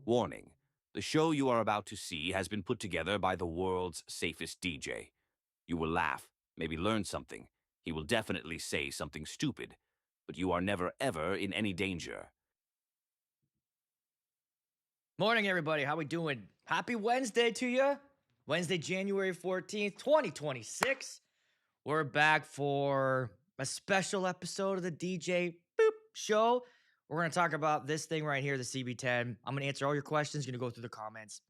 Warning: the show you are about to see has been put together by the world's safest DJ. You will laugh, maybe learn something. He will definitely say something stupid, but you are never ever in any danger. Morning, everybody. How we doing? Happy Wednesday to you. Wednesday, January 14th, 2026. We're back for a special episode of the DJ Boop Show. We're going to talk about this thing right here, the CB10. I'm going to answer all your questions. Going to go through the comments.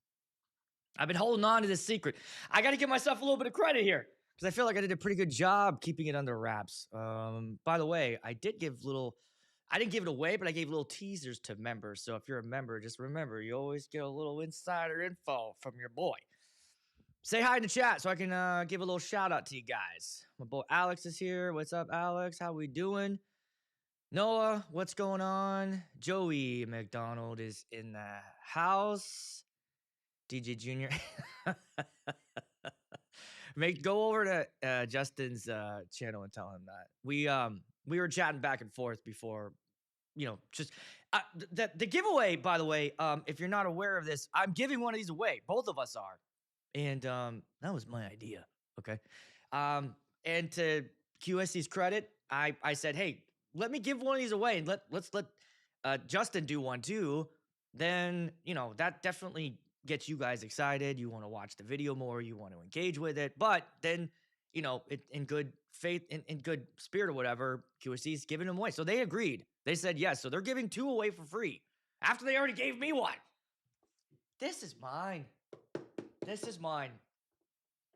I've been holding on to this secret. I got to give myself a little bit of credit here because I feel like I did a pretty good job keeping it under wraps. By the way, I didn't give it away, but I gave little teasers to members. So if you're a member, just remember, you always get a little insider info from your boy. Say hi in the chat so I can give a little shout out to you guys. My boy Alex is here. What's up, Alex? How we doing? Noah, what's going on? Joey McDonald is in the house. DJ Junior. Go over to Justin's channel and tell him that. We were chatting back and forth before, just the giveaway, by the way, if you're not aware of this, I'm giving one of these away. Both of us are. And that was my idea. Okay. And to QSC's credit, I said, hey, let me give one of these away and let's let Justin do one too. Then, that definitely gets you guys excited. You want to watch the video more. You want to engage with it. But then, in good faith, in good spirit or whatever, QSC's giving them away. So they agreed. They said yes. So they're giving two away for free after they already gave me one. This is mine. This is mine.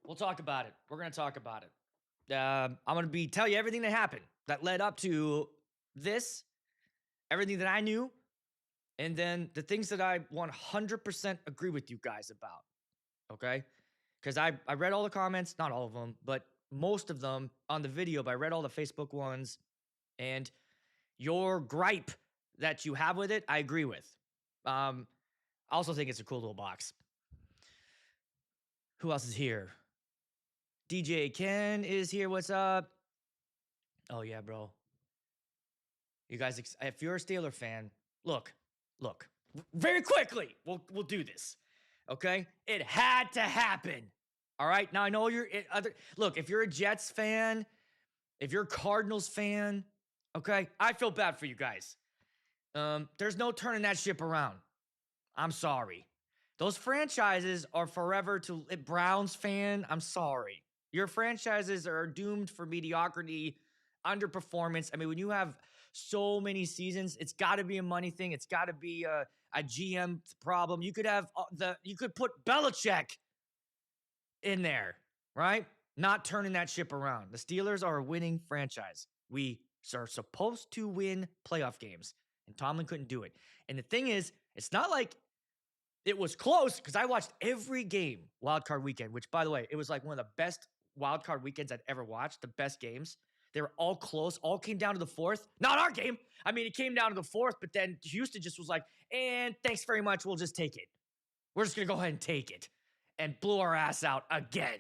We'll talk about it. We're going to talk about it. I'm going to tell you everything that happened that led up to this, everything that I knew, and then the things that I 100% agree with you guys about, okay? Because I read all the comments, not all of them, but most of them on the video, but I read all the Facebook ones, and your gripe that you have with it, I agree with. I also think it's a cool little box. Who else is here? DJ Ken is here. What's up? Oh, yeah, bro. You guys, if you're a Steeler fan, look, very quickly, we'll do this, okay? It had to happen, all right? Now, I know look, if you're a Jets fan, if you're a Cardinals fan, okay, I feel bad for you guys. There's no turning that ship around. I'm sorry. Those franchises are forever to Browns fan. I'm sorry. Your franchises are doomed for mediocrity, underperformance. I mean, when you have so many seasons, it's got to be a money thing. It's got to be a GM problem. You could have you could put Belichick in there, right? Not turning that ship around. The Steelers are a winning franchise. We are supposed to win playoff games, and Tomlin couldn't do it. And the thing is, it's not like it was close because I watched every game Wild Card Weekend, which, by the way, it was like one of the best Wild Card Weekends I'd ever watched, the best games. They were all close, all came down to the fourth. Not our game. I mean, it came down to the fourth, but then Houston just was like, and thanks very much, we'll just take it. We're just going to go ahead and take it. And blew our ass out again.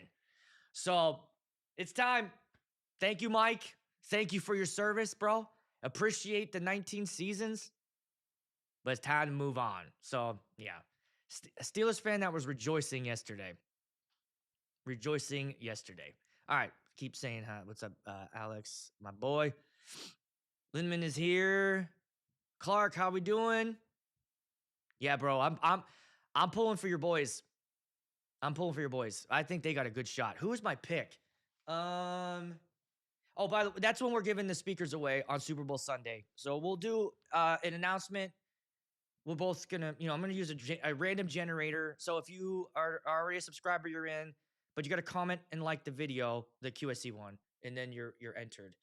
So it's time. Thank you, Mike. Thank you for your service, bro. Appreciate the 19 seasons. But it's time to move on. So, yeah. A Steelers fan that was rejoicing yesterday. All right. Keep saying hi. What's up, Alex, my boy? Lindman is here. Clark, how we doing? Yeah, bro. I'm pulling for your boys. I think they got a good shot. Who is my pick? Oh, by the way, that's when we're giving the speakers away on Super Bowl Sunday. So we'll do an announcement. We're both gonna, I'm gonna use a random generator. So if you are already a subscriber, you're in, but you got to comment and like the video, the QSC one, and then you're entered.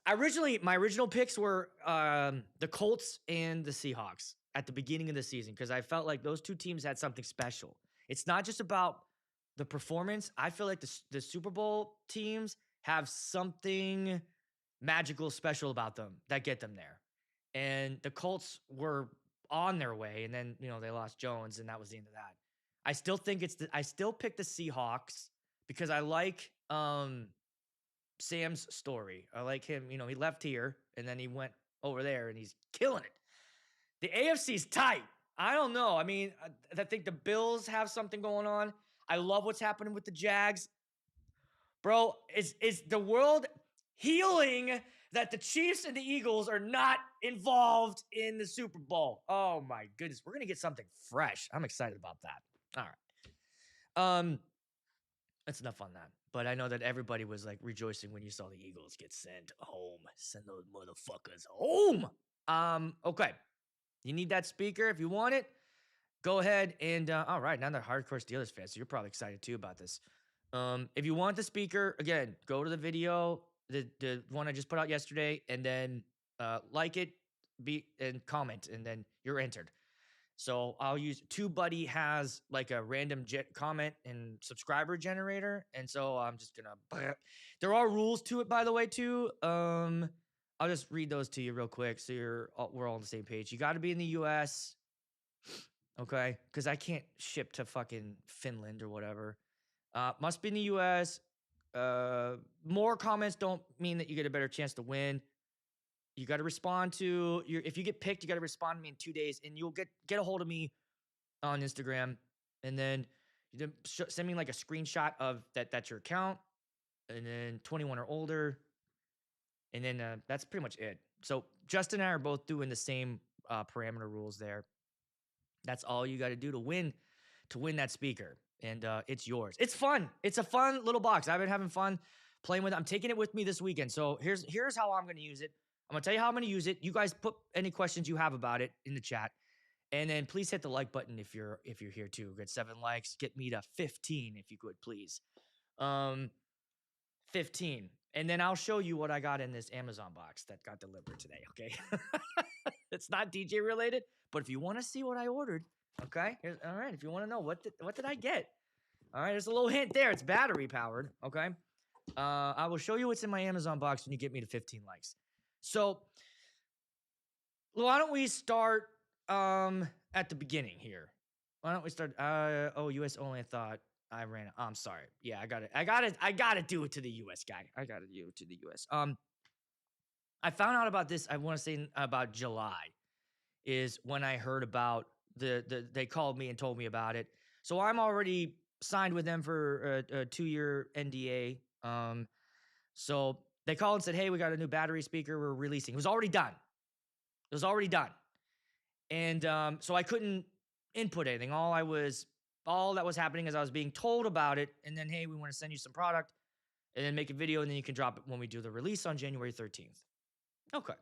My original picks were the Colts and the Seahawks at the beginning of the season because I felt like those two teams had something special. It's not just about the performance. I feel like the Super Bowl teams have something magical, special about them that get them there. And the Colts were on their way, and then, they lost Jones, and that was the end of that. I still think I still pick the Seahawks because I like Sam's story. I like him. He left here, and then he went over there, and he's killing it. The AFC's tight. I don't know. I mean, I think the Bills have something going on. I love what's happening with the Jags. Bro, is the world healing that the Chiefs and the Eagles are not involved in the Super Bowl? Oh my goodness, we're gonna get something fresh. I'm excited about that. All right. That's enough on that. But I know that everybody was like rejoicing when you saw the Eagles get sent home. Send those motherfuckers home. Okay. You need that speaker if you want it. Go ahead and all right, now they're hardcore Steelers fans, so you're probably excited too about this. If you want the speaker, again, go to the video, the one I just put out yesterday, and then like it, and comment, and then you're entered. So I'll use TubeBuddy has like a random comment and subscriber generator, and so I'm just gonna. There are rules to it, by the way, too. I'll just read those to you real quick, so we're all on the same page. You got to be in the U.S. Okay, because I can't ship to fucking Finland or whatever. Must be in the U.S. More comments don't mean that you get a better chance to win. You got to respond to your. If you get picked, you got to respond to me in 2 days, and you'll get a hold of me on Instagram, and then you send me like a screenshot of that's your account, and then 21 or older, and then that's pretty much it. So Justin and I are both doing the same parameter rules there. That's all you got to do to win that speaker, and it's yours. It's fun. It's a fun little box. I've been having fun playing with it. I'm taking it with me this weekend. So here's how I'm going to use it. I'm going to tell you how I'm going to use it. You guys put any questions you have about it in the chat. And then please hit the like button if you're here too. Get 7 likes. Get me to 15 if you could, please. 15. And then I'll show you what I got in this Amazon box that got delivered today, okay? It's not DJ related, but if you want to see what I ordered, okay? All right, if you want to know what did I get? All right, there's a little hint there. It's battery powered, okay? I will show you what's in my Amazon box when you get me to 15 likes. So, why don't we start at the beginning here? Why don't we start? US only. I thought I ran it. I'm sorry. Yeah, I got it. I got to do it to the US guy. I got to do it to the US. I found out about this. I want to say about July is when I heard about they called me and told me about it. So I'm already signed with them for a 2-year NDA. So they called and said, "Hey, we got a new battery speaker we're releasing." It was already done. And so I couldn't input anything. All that was happening is I was being told about it, and then, hey, we want to send you some product, and then make a video, and then you can drop it when we do the release on January 13th. Okay.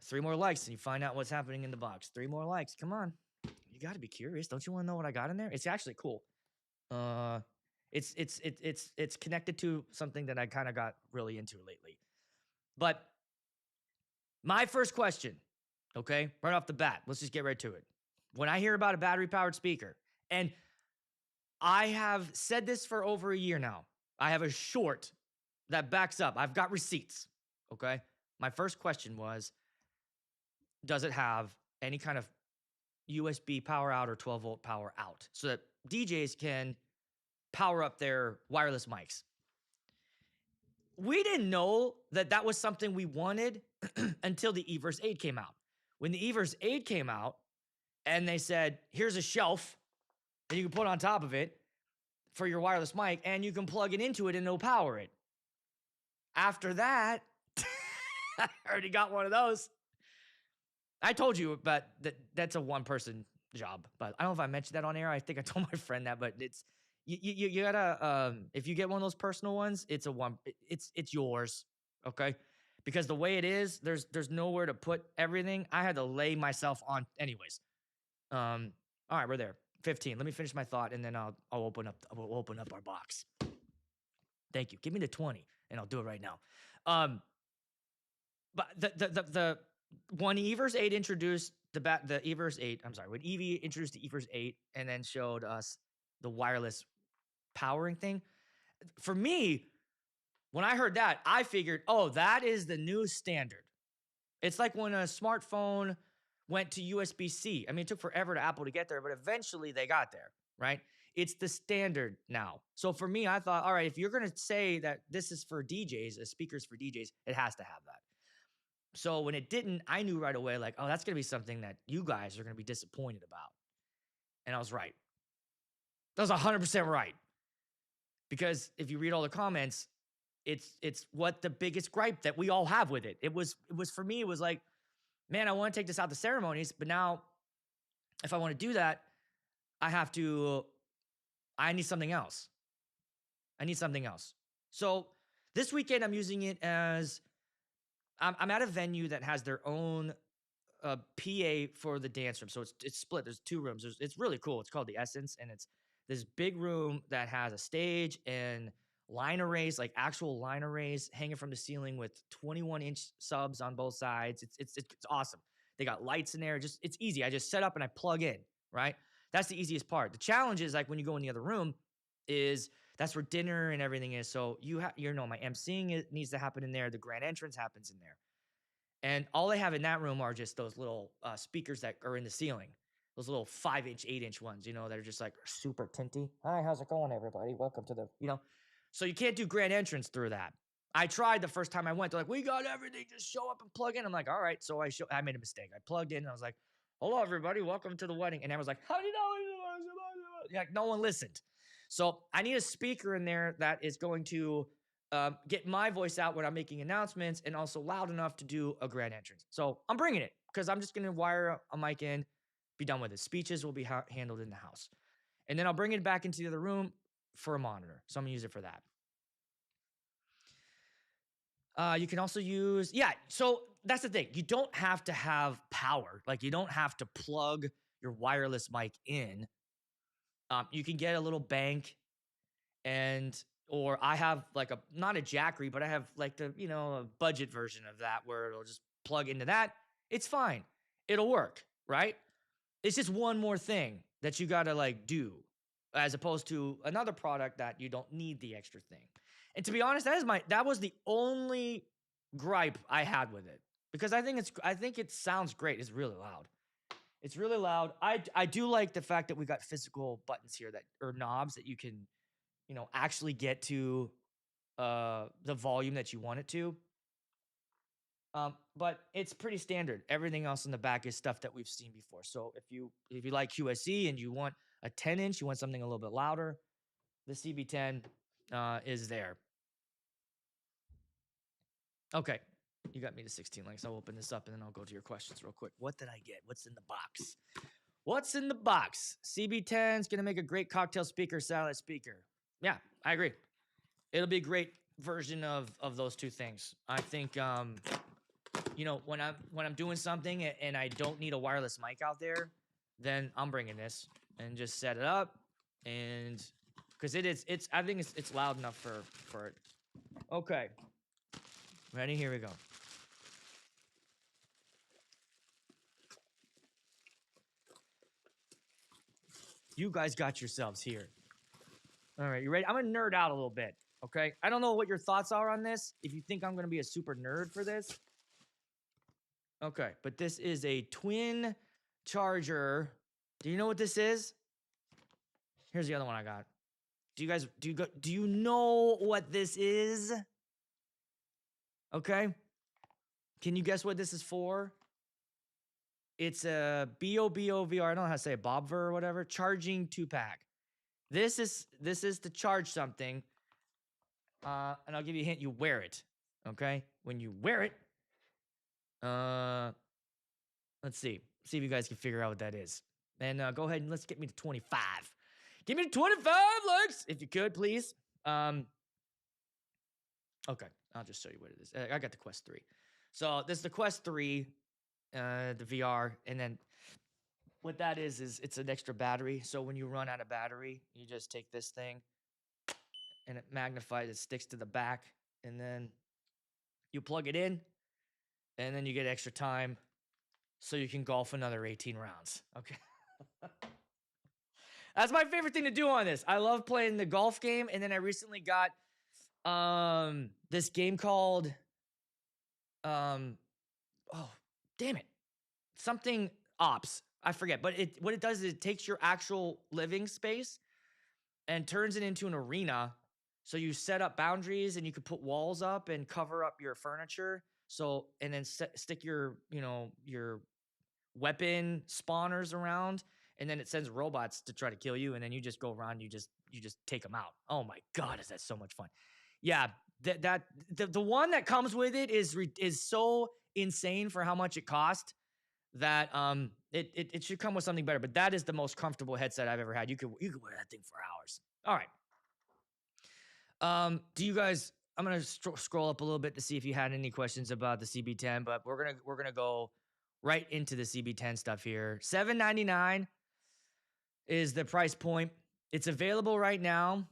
3 more likes, and you find out what's happening in the box. 3 more likes. Come on. You got to be curious. Don't you want to know what I got in there? It's actually cool. It's connected to something that I kind of got really into lately. But my first question, okay, right off the bat, let's just get right to it. When I hear about a battery-powered speaker, and I have said this for over a year now, I have a short that backs up. I've got receipts, okay? My first question was, does it have any kind of USB power out or 12-volt power out so that DJs can power up their wireless mics? We didn't know that was something we wanted until the Everse 8 came out. When the Everse 8 came out and they said, here's a shelf that you can put on top of it for your wireless mic, and you can plug it into it and it'll power it. After that, I already got one of those. I told you, but that's a one-person job. But I don't know if I mentioned that on air. I think I told my friend that, but it's you gotta if you get one of those personal ones, it's yours, okay? Because the way it is, there's nowhere to put everything. I had to lay myself on, anyways. All right, we're there. 15. Let me finish my thought, and then we'll open up our box. Thank you. Give me the 20, and I'll do it right now. But the when Everse 8 introduced the Everse 8, I'm sorry, when Evie introduced the Everse 8 and then showed us the wireless powering thing, for me, when I heard that, I figured, oh, that is the new standard. It's like when a smartphone went to USB-C. I mean, it took forever to Apple to get there, but eventually they got there, right? It's the standard now. So for me, I thought, all right, if you're going to say that this is for DJs, a speaker's for DJs, it has to have that. So when it didn't, I knew right away, like, oh, that's going to be something that you guys are going to be disappointed about. And I was right. I was 100% right. Because if you read all the comments, it's what the biggest gripe that we all have with it. It was for me, it was like, man, I want to take this out to ceremonies, but now if I want to do that, I need something else. I need something else. So this weekend, I'm using it as I'm at a venue that has their own PA for the dance room. So it's split. There's two rooms. It's really cool. It's called the Essence, and it's this big room that has a stage and line arrays, like actual line arrays hanging from the ceiling with 21-inch subs on both sides. It's awesome. They got lights in there. It's easy. I just set up and I plug in. Right. That's the easiest part. The challenge is like when you go in the other room, is that's where dinner and everything is. So my emceeing it needs to happen in there. The grand entrance happens in there. And all they have in that room are just those little speakers that are in the ceiling, those little 5-inch, 8-inch ones, that are just like super tinty. Hi, how's it going, everybody? Welcome to So you can't do grand entrance through that. I tried the first time I went. They're like, we got everything. Just show up and plug in. I'm like, all right. So I made a mistake. I plugged in and I was like, hello, everybody. Welcome to the wedding. And I was like, how do you know? Like, no one listened. So I need a speaker in there that is going to get my voice out when I'm making announcements and also loud enough to do a grand entrance. So I'm bringing it because I'm just going to wire a mic in, be done with it. Speeches will be handled in the house. And then I'll bring it back into the other room for a monitor. So I'm going to use it for that. You can also use, so that's the thing. You don't have to have power. Like you don't have to plug your wireless mic in. You can get a little bank or I have like not a Jackery, but I have like a budget version of that where it'll just plug into that. It's fine. It'll work, right? It's just one more thing that you got to like do as opposed to another product that you don't need the extra thing. And to be honest, that was the only gripe I had with it because I think it sounds great. It's really loud. It's really loud. I do like the fact that we got physical buttons here or knobs that you can actually get to the volume that you want it to. But it's pretty standard. Everything else in the back is stuff that we've seen before. So if you like QSC and you want a 10-inch, you want something a little bit louder, the CB10 is there. Okay. You got me to 16 likes. I'll open this up and then I'll go to your questions real quick. What did I get? What's in the box? What's in the box? CB10 is going to make a great cocktail speaker, satellite speaker. Yeah, I agree. It'll be a great version of those two things. I think when I'm doing something and I don't need a wireless mic out there, then I'm bringing this and just set it up and because I think it's loud enough for it. Okay. Ready? Here we go. You guys got yourselves here. All right, you ready? I'm gonna nerd out a little bit. Okay. I don't know what your thoughts are on this. If you think I'm gonna be a super nerd for this. Okay, but this is a twin charger. Do you know what this is? Here's the other one I got. Do you know what this is? Okay. Can you guess what this is for? It's a BOBOVR. I don't know how to say it, Bobver or whatever. Charging 2-pack. This is to charge something. And I'll give you a hint. You wear it. Okay. When you wear it, let's see. See if you guys can figure out what that is. And go ahead and let's get me to 25. Give me 25 likes if you could, please. Okay, I'll just show you what it is. I got the Quest 3. So this is the Quest 3, the VR, and then what that is it's an extra battery. So when you run out of battery, you just take this thing and it magnifies, it sticks to the back, and then you plug it in, and then you get extra time so you can golf another 18 rounds. Okay. That's my favorite thing to do on this. I love playing the golf game, and then I recently got this game called oh, damn it. Something ops. I forget, but what it does is it takes your actual living space and turns it into an arena. So you set up boundaries and you can put walls up and cover up your furniture. So, and then stick your, your weapon spawners around, and then it sends robots to try to kill you, and then you just go around, you just take them out. Oh my god, is that so much fun? Yeah, the one that comes with it is so insane for how much it cost that it should come with something better. But that is the most comfortable headset I've ever had. You could wear that thing for hours. All right. Do you guys? I'm gonna scroll up a little bit to see if you had any questions about the CB10, but we're gonna go right into the CB10 stuff here. $799 is the price point. It's available right now.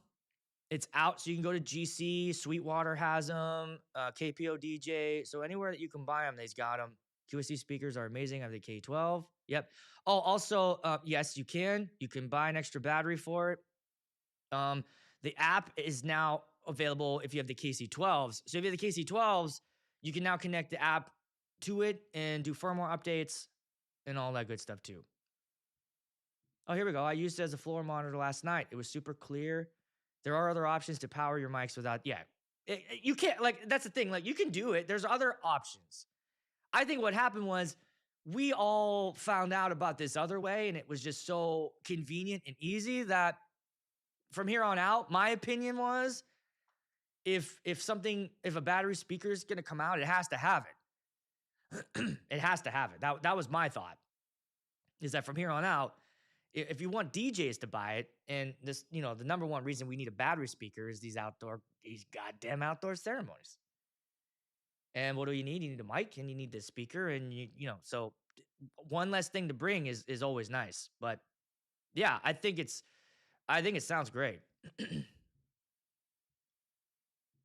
It's out, so you can go to GC. Sweetwater has them. KPO DJ. So anywhere that you can buy them, they've got them. QSC speakers are amazing. I have the K12. Yep. Oh, also, yes, you can. You can buy an extra battery for it. The app is now available if you have the KC12s. So if you have the KC12s, you can now connect the app to it and do firmware updates and all that good stuff too. Oh, here we go. I used it as a floor monitor last night. It was super clear. There are other options to power your mics without, yeah. You can't, like, that's the thing. Like, you can do it. There's other options. I think what happened was we all found out about this other way, and it was just so convenient and easy that from here on out, my opinion was if a battery speaker is going to come out, it has to have it. It has to have it. That was my thought. Is that from here on out, if you want DJs to buy it, and this, the number one reason we need a battery speaker is these goddamn outdoor ceremonies. And what do you need? You need a mic and you need the speaker, and so one less thing to bring is always nice. But yeah, I think it sounds great.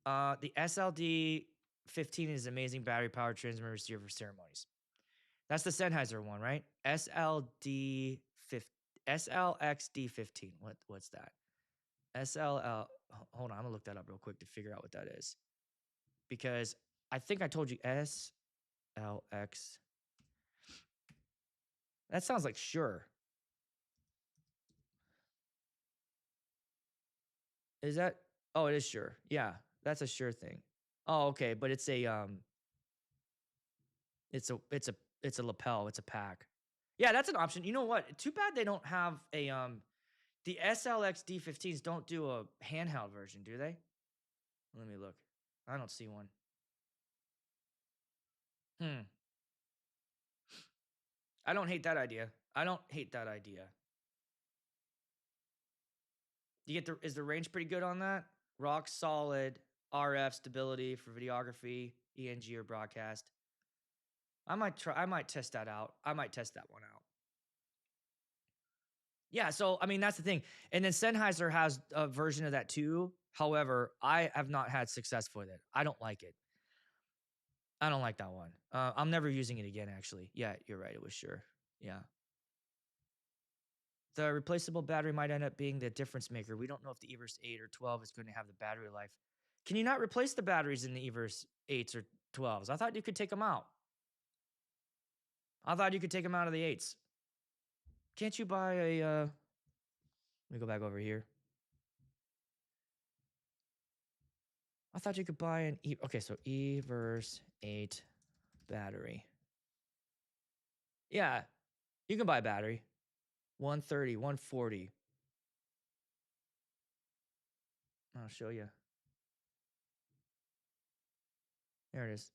The SLD 15 is amazing battery powered transmitter receiver for ceremonies. That's the Sennheiser one, right? SLXD15. What's that? SLL. Hold on, I'm gonna look that up real quick to figure out what that is. Because I think I told you SLX. That sounds like Shure. Is that? Oh, it is Shure. Yeah, that's a Shure thing. Oh, okay, but it's a it's a lapel. It's a pack. Yeah, that's an option. You know what? Too bad they don't have a the SLX D15s don't do a handheld version, do they? Let me look. I don't see one. I don't hate that idea. Is the range pretty good on that? Rock solid RF stability for videography, ENG or broadcast. I might test that out. I might test that one out. Yeah, so I mean that's the thing. And then Sennheiser has a version of that too. However, I have not had success with it. I don't like it. I don't like that one. I'm never using it again, actually. Yeah, you're right. It was Shure. Yeah. The replaceable battery might end up being the difference maker. We don't know if the Everse 8 or 12 is going to have the battery life. Can you not replace the batteries in the Everse 8s or 12s? I thought you could take them out. I thought you could take them out of the 8s. Can't you buy a, let me go back over here. I thought you could buy an okay, so Everse 8 battery. Yeah, you can buy a battery. 130, 140. I'll show you. There it is.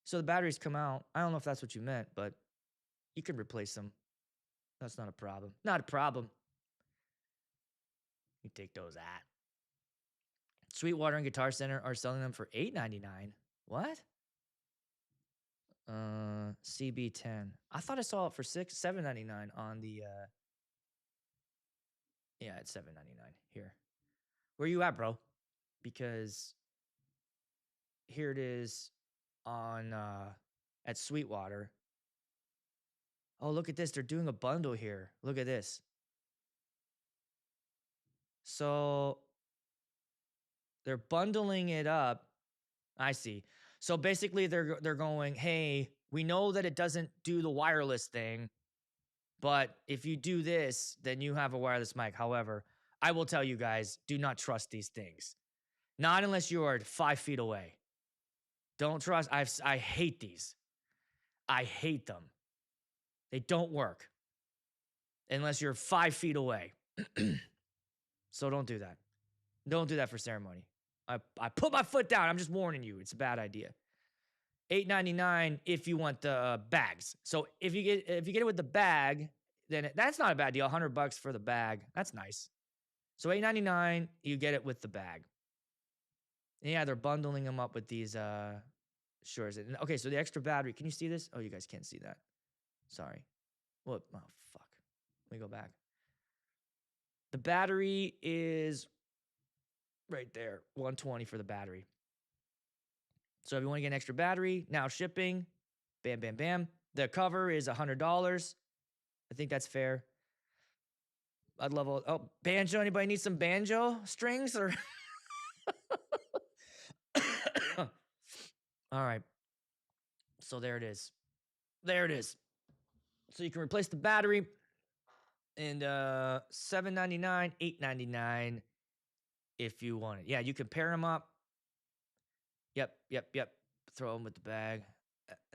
So the batteries come out. I don't know if that's what you meant, but you can replace them. That's not a problem. Not a problem. You take those out. Sweetwater and Guitar Center are selling them for $8.99. What? CB10. I thought I saw it for $7.99 on the yeah, it's $7.99 here. Where you at, bro? Because here it is on at Sweetwater. Oh, look at this. They're doing a bundle here. Look at this. So they're bundling it up. I see. So basically they're going, "Hey, we know that it doesn't do the wireless thing, but if you do this, then you have a wireless mic. However, I will tell you guys, do not trust these things. Not unless you are 5 feet away. Don't trust. I hate these. I hate them. They don't work unless you're 5 feet away. So don't do that. Don't do that for ceremony. I put my foot down. I'm just warning you. It's a bad idea. $8.99 if you want the bags. So if you get it with the bag, then that's not a bad deal. $100 for the bag. That's nice. So $8.99, you get it with the bag. And yeah, they're bundling them up with these shorts. Okay, so the extra battery. Can you see this? Oh, you guys can't see that. Sorry. Well, oh fuck. Let me go back. The battery is right there. 120 for the battery. So if you want to get an extra battery, now shipping, bam, bam, bam. The cover is $100. I think that's fair. I'd love banjo. Anybody need some banjo strings or? All right. So there it is. There it is. So you can replace the battery and $7.99, $8.99 if you want it. Yeah, you can pair them up. Yep. Throw them with the bag.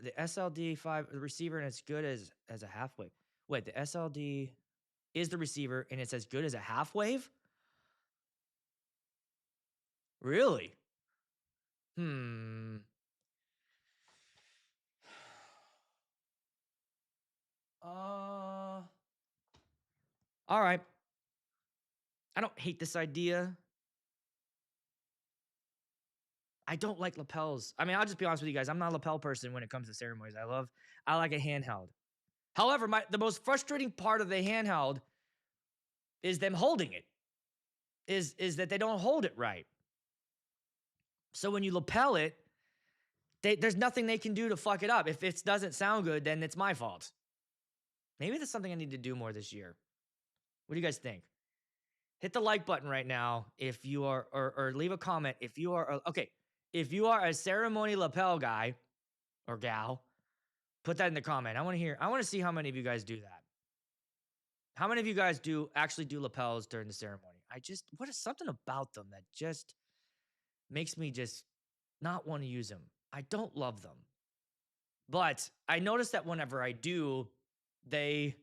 The SLD5, the receiver, and it's good as a half wave. Wait, the SLD is the receiver, and it's as good as a half wave? Really? All right. I don't hate this idea. I don't like lapels. I mean, I'll just be honest with you guys. I'm not a lapel person when it comes to ceremonies. I like a handheld. However, the most frustrating part of the handheld is them holding it. Is that they don't hold it right. So when you lapel it, there's nothing they can do to fuck it up. If it doesn't sound good, then it's my fault. Maybe that's something I need to do more this year. What do you guys think? Hit the like button right now if you are, or leave a comment if you are, okay. If you are a ceremony lapel guy or gal, put that in the comment. I want to see how many of you guys do that. How many of you guys actually do lapels during the ceremony? What is something about them that just makes me just not want to use them? I don't love them. But I notice that whenever I do, they,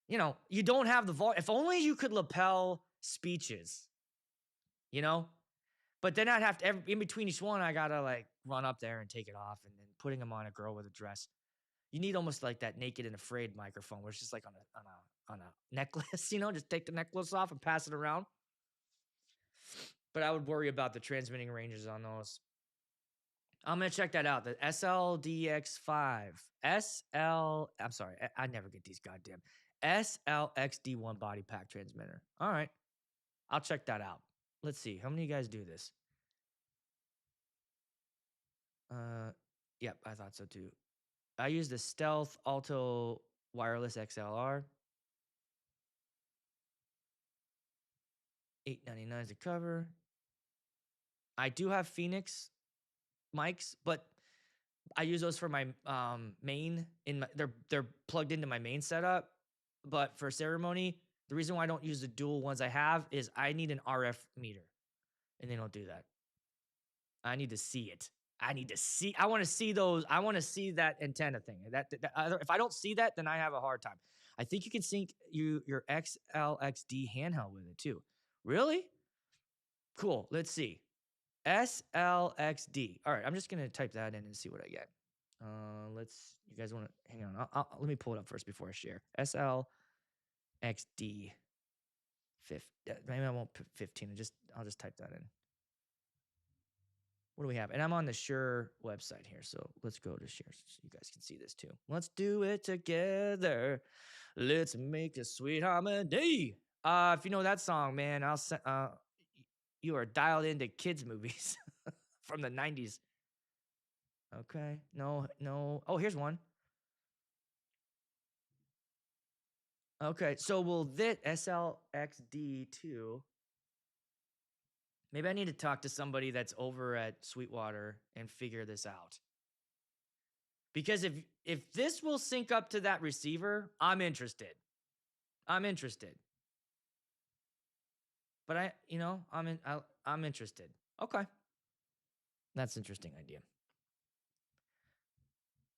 you don't have the volume. If only you could lapel speeches, But then I'd have to, in between each one, I gotta like run up there and take it off and then putting them on a girl with a dress. You need almost like that Naked and Afraid microphone where it's just like on a necklace, just take the necklace off and pass it around. But I would worry about the transmitting ranges on those. I'm going to check that out. The SLDX5. I'm sorry. I never get these goddamn. SLXD1 body pack transmitter. All right. I'll check that out. Let's see. How many of you guys do this? Yep, I thought so too. I use the Stealth Alto Wireless XLR. $8.99 is the cover. I do have Phoenix mics, but I use those for my main. They're plugged into my main setup. But for ceremony, the reason why I don't use the dual ones I have is I need an RF meter, and they don't do that. I need to see it. I want to see those. I want to see that antenna thing. If I don't see that, then I have a hard time. I think you can sync your XLXD handheld with it too. Really? Cool. Let's see. SLXD. All right, I'm just gonna type that in and see what I get. You guys want to hang on? Let me pull it up first before I share. SLXD. Maybe I won't put 15. I'll just type that in. What do we have? And I'm on the Shure website here, so let's go to Shure so you guys can see this too. Let's do it together. Let's make a sweet harmony. If you know that song, man, you are dialed into kids movies from the 90s. Okay. No. Oh, here's one. Okay. So will this SLXD2? Maybe I need to talk to somebody that's over at Sweetwater and figure this out. Because if this will sync up to that receiver, I'm interested. I'm interested. But I'm interested. Okay. That's an interesting idea.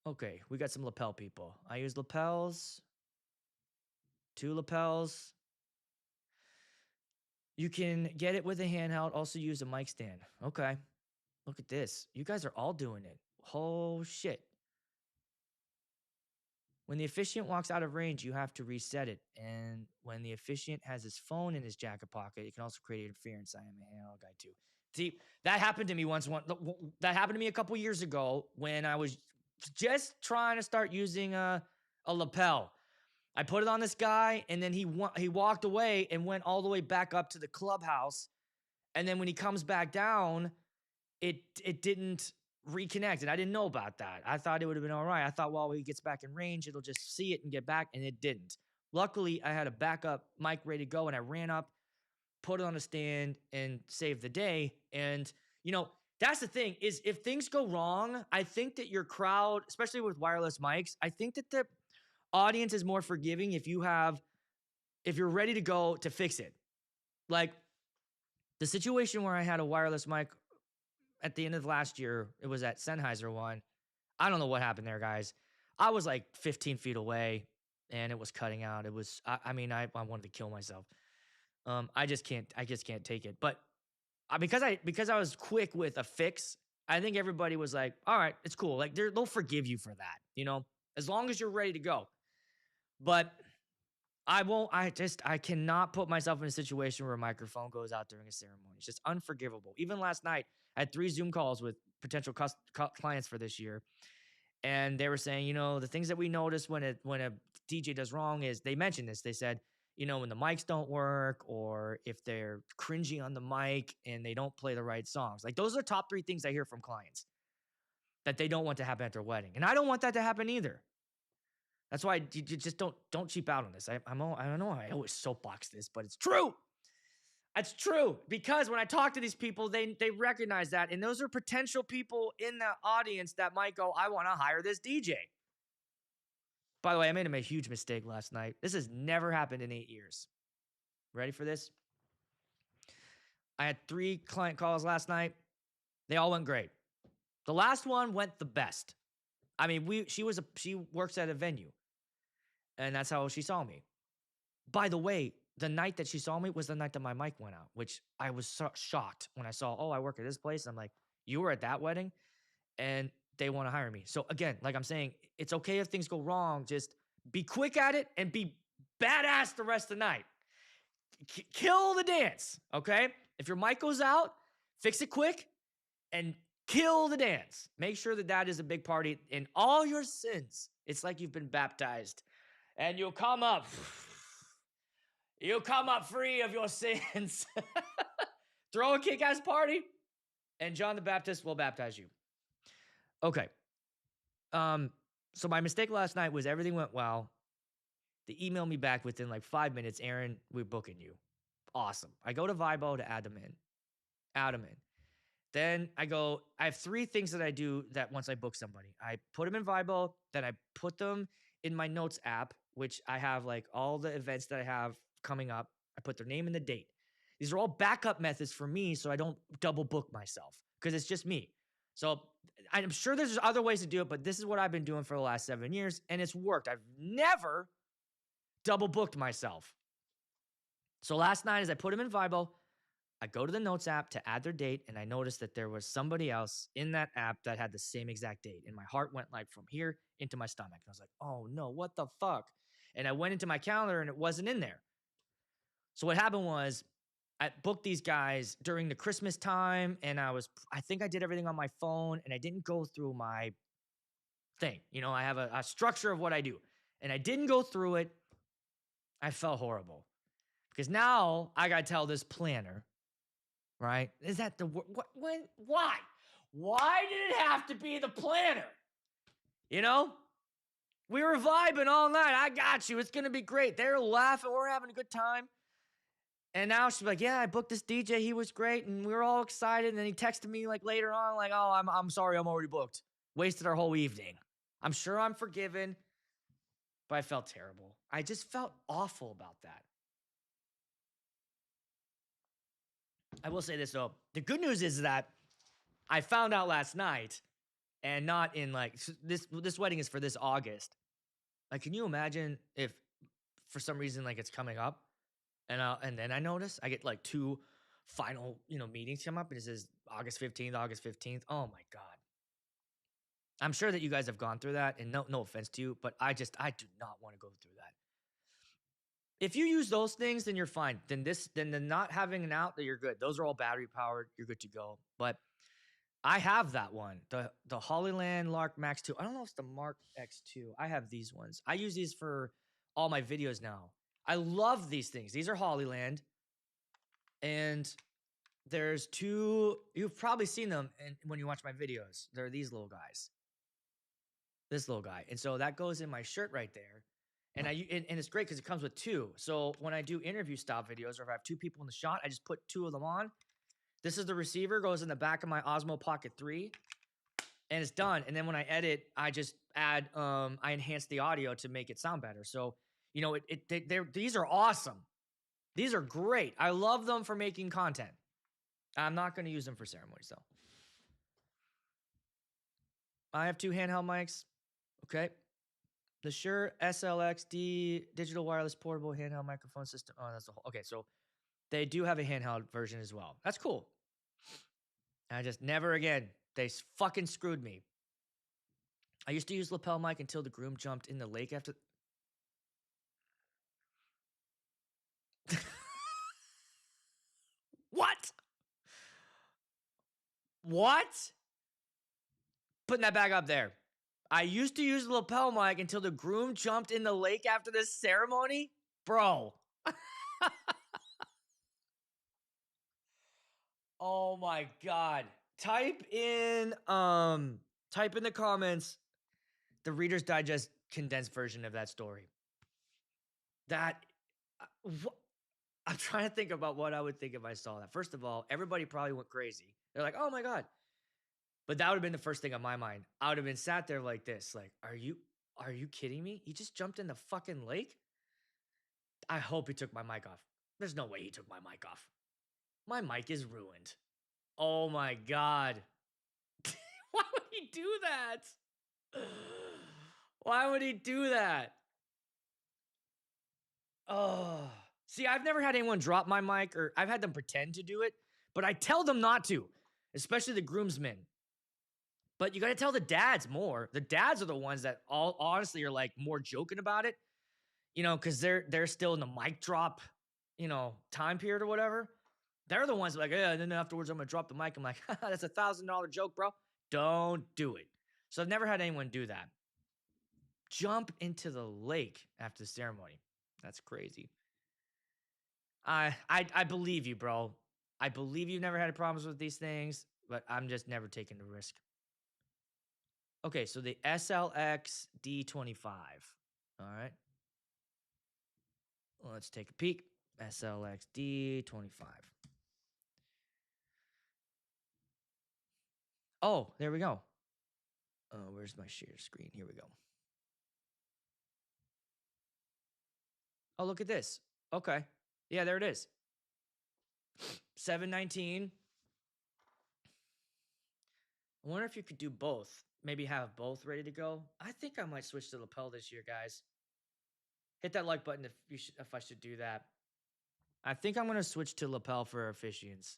Okay, we got some lapel people. I use lapels, 2 lapels. You can get it with a handheld, also use a mic stand. Okay, look at this. You guys are all doing it. Oh, shit. When the officiant walks out of range, you have to reset it. And when the officiant has his phone in his jacket pocket, it can also create interference. I am a handheld guy too. See, that happened to me once. That happened to me a couple years ago when I was just trying to start using a lapel. I put it on this guy, and then he walked away and went all the way back up to the clubhouse. And then when he comes back down, it didn't reconnect, and I didn't know about that. I thought it would have been all right. I thought, well, he gets back in range, it'll just see it and get back, and it didn't. Luckily, I had a backup mic ready to go, and I ran up, put it on a stand, and saved the day. And that's the thing is, if things go wrong, I think that your crowd, especially with wireless mics, I think that the audience is more forgiving if you're ready to go to fix it. Like the situation where I had a wireless mic at the end of last year, it was at Sennheiser one. I don't know what happened there, guys. I was like 15 feet away and it was cutting out. It was, I mean, I wanted to kill myself. I just can't take it. But because I was quick with a fix, I think everybody was like, all right, it's cool. Like they'll forgive you for that, as long as you're ready to go. But I won't, I cannot put myself in a situation where a microphone goes out during a ceremony. It's just unforgivable. Even last night, I had 3 Zoom calls with potential clients for this year. And they were saying, the things that we notice when a DJ does wrong is they mentioned this. They said, when the mics don't work or if they're cringy on the mic and they don't play the right songs. Like those are the top 3 things I hear from clients that they don't want to happen at their wedding. And I don't want that to happen either. That's why you just don't cheap out on this. I don't know. I always soapbox this, but it's true. It's true because when I talk to these people, they recognize that, and those are potential people in the audience that might go, "I want to hire this DJ." By the way, I made a huge mistake last night. This has never happened in 8 years. Ready for this? I had 3 client calls last night. They all went great. The last one went the best. I mean, she works at a venue, and that's how she saw me. By the way, the night that she saw me was the night that my mic went out, which I was so shocked when I saw, I work at this place. I'm like, you were at that wedding and they want to hire me. So again, like I'm saying, it's okay if things go wrong. Just be quick at it and be badass the rest of the night. Kill the dance, okay? If your mic goes out, fix it quick and kill the dance. Make sure that is a big party in all your sins. It's like you've been baptized and you'll come up. You'll come up free of your sins. Throw a kick-ass party, and John the Baptist will baptize you. Okay. So my mistake last night was everything went well. They emailed me back within like 5 minutes. Aaron, we're booking you. Awesome. I go to Vibo to add them in. Then I have 3 things that I do that once I book somebody. I put them in Vibo, then I put them in my notes app, which I have like all the events that I have coming up. I put their name and the date. These are all backup methods for me so I don't double book myself because it's just me. So I'm sure there's other ways to do it, but this is what I've been doing for the last 7 years, and it's worked. I've never double booked myself. So last night, as I put them in Vibo, I go to the notes app to add their date, and I noticed that there was somebody else in that app that had the same exact date. And my heart went like from here into my stomach. And I was like, oh no, what the fuck? And I went into my calendar and it wasn't in there. So what happened was I booked these guys during the Christmas time, and I think I did everything on my phone, and I didn't go through my thing. I have a structure of what I do, and I didn't go through it. I felt horrible because now I got to tell this planner, right? Is that why? Why did it have to be the planner? We were vibing all night. I got you. It's going to be great. They're laughing. We're having a good time. And now she's like, yeah, I booked this DJ. He was great. And we were all excited. And then he texted me like later on, like, oh, I'm sorry. I'm already booked. Wasted our whole evening. I'm sure I'm forgiven, but I felt terrible. I just felt awful about that. I will say this though. The good news is that I found out last night and not in like this wedding is for this August. Like, can you imagine if for some reason like it's coming up and then I notice I get like two final, meetings come up and it says August 15th, August 15th. Oh my God. I'm sure that you guys have gone through that, and no offense to you, but I do not want to go through that. If you use those things, then you're fine. Then the not having an out, that you're good. Those are all battery powered. You're good to go. But I have that one, the Hollyland Lark Max 2. I don't know if it's the Mark X2. I have these ones. I use these for all my videos now. I love these things. These are Hollyland, and there's two. You've probably seen them when you watch my videos. They're these little guys. This little guy. And so that goes in my shirt right there. And it's great because it comes with two. So when I do interview style videos, or if I have two people in the shot, I just put two of them on. This is the receiver, goes in the back of my Osmo Pocket 3, and it's done. And then when I edit, I just add, I enhance the audio to make it sound better. So, these are awesome. These are great. I love them for making content. I'm not going to use them for ceremonies though. I have two handheld mics. Okay. The Shure SLXD digital wireless portable handheld microphone system. Oh, that's the whole. Okay, so they do have a handheld version as well. That's cool. I just never again. They fucking screwed me. I used to use lapel mic until the groom jumped in the lake after. What? What? Putting that back up there. I used to use the lapel mic until the groom jumped in the lake after this ceremony? Bro. Oh my God. Type in the comments the Reader's Digest condensed version of that story. That I'm trying to think about what I would think if I saw that. First of all, everybody probably went crazy. They're like, "Oh my God." But that would have been the first thing on my mind. I would have been sat there like this, like, are you kidding me? He just jumped in the fucking lake? I hope he took my mic off. There's no way he took my mic off. My mic is ruined. Oh my God. Why would he do that? Why would he do that? Oh, see, I've never had anyone drop my mic, or I've had them pretend to do it, but I tell them not to, especially the groomsmen. But you got to tell the dads more. The dads are the ones that all honestly are like more joking about it, because they're still in the mic drop, time period or whatever. They're the ones like, yeah, and then afterwards I'm gonna drop the mic. I'm like, that's $1,000 joke, bro. Don't do it. So I've never had anyone do that. Jump into the lake after the ceremony. That's crazy. I believe you, bro. I believe you've never had problems with these things, but I'm just never taking the risk. Okay, so the SLX D25. All right. Let's take a peek. SLX D25. Oh, there we go. Oh, where's my share screen? Here we go. Oh, look at this. Okay. Yeah, there it is. 719. I wonder if you could do both. Maybe have both ready to go. I think I might switch to lapel this year, guys. Hit that like button if I should do that. I think I'm going to switch to lapel for officiants.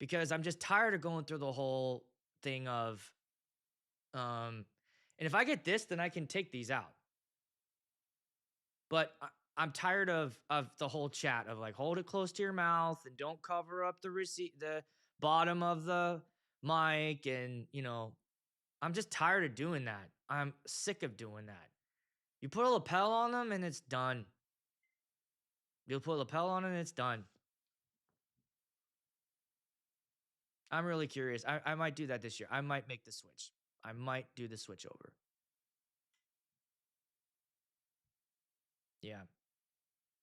Because I'm just tired of going through the whole thing of and if I get this, then I can take these out. But I'm tired of the whole chat of like, hold it close to your mouth and don't cover up the bottom of the mic. And, I'm just tired of doing that. I'm sick of doing that. You put a lapel on them and it's done. You'll put a lapel on it and it's done. I'm really curious. I might do that this year. I might make the switch. I might do the switch over. Yeah.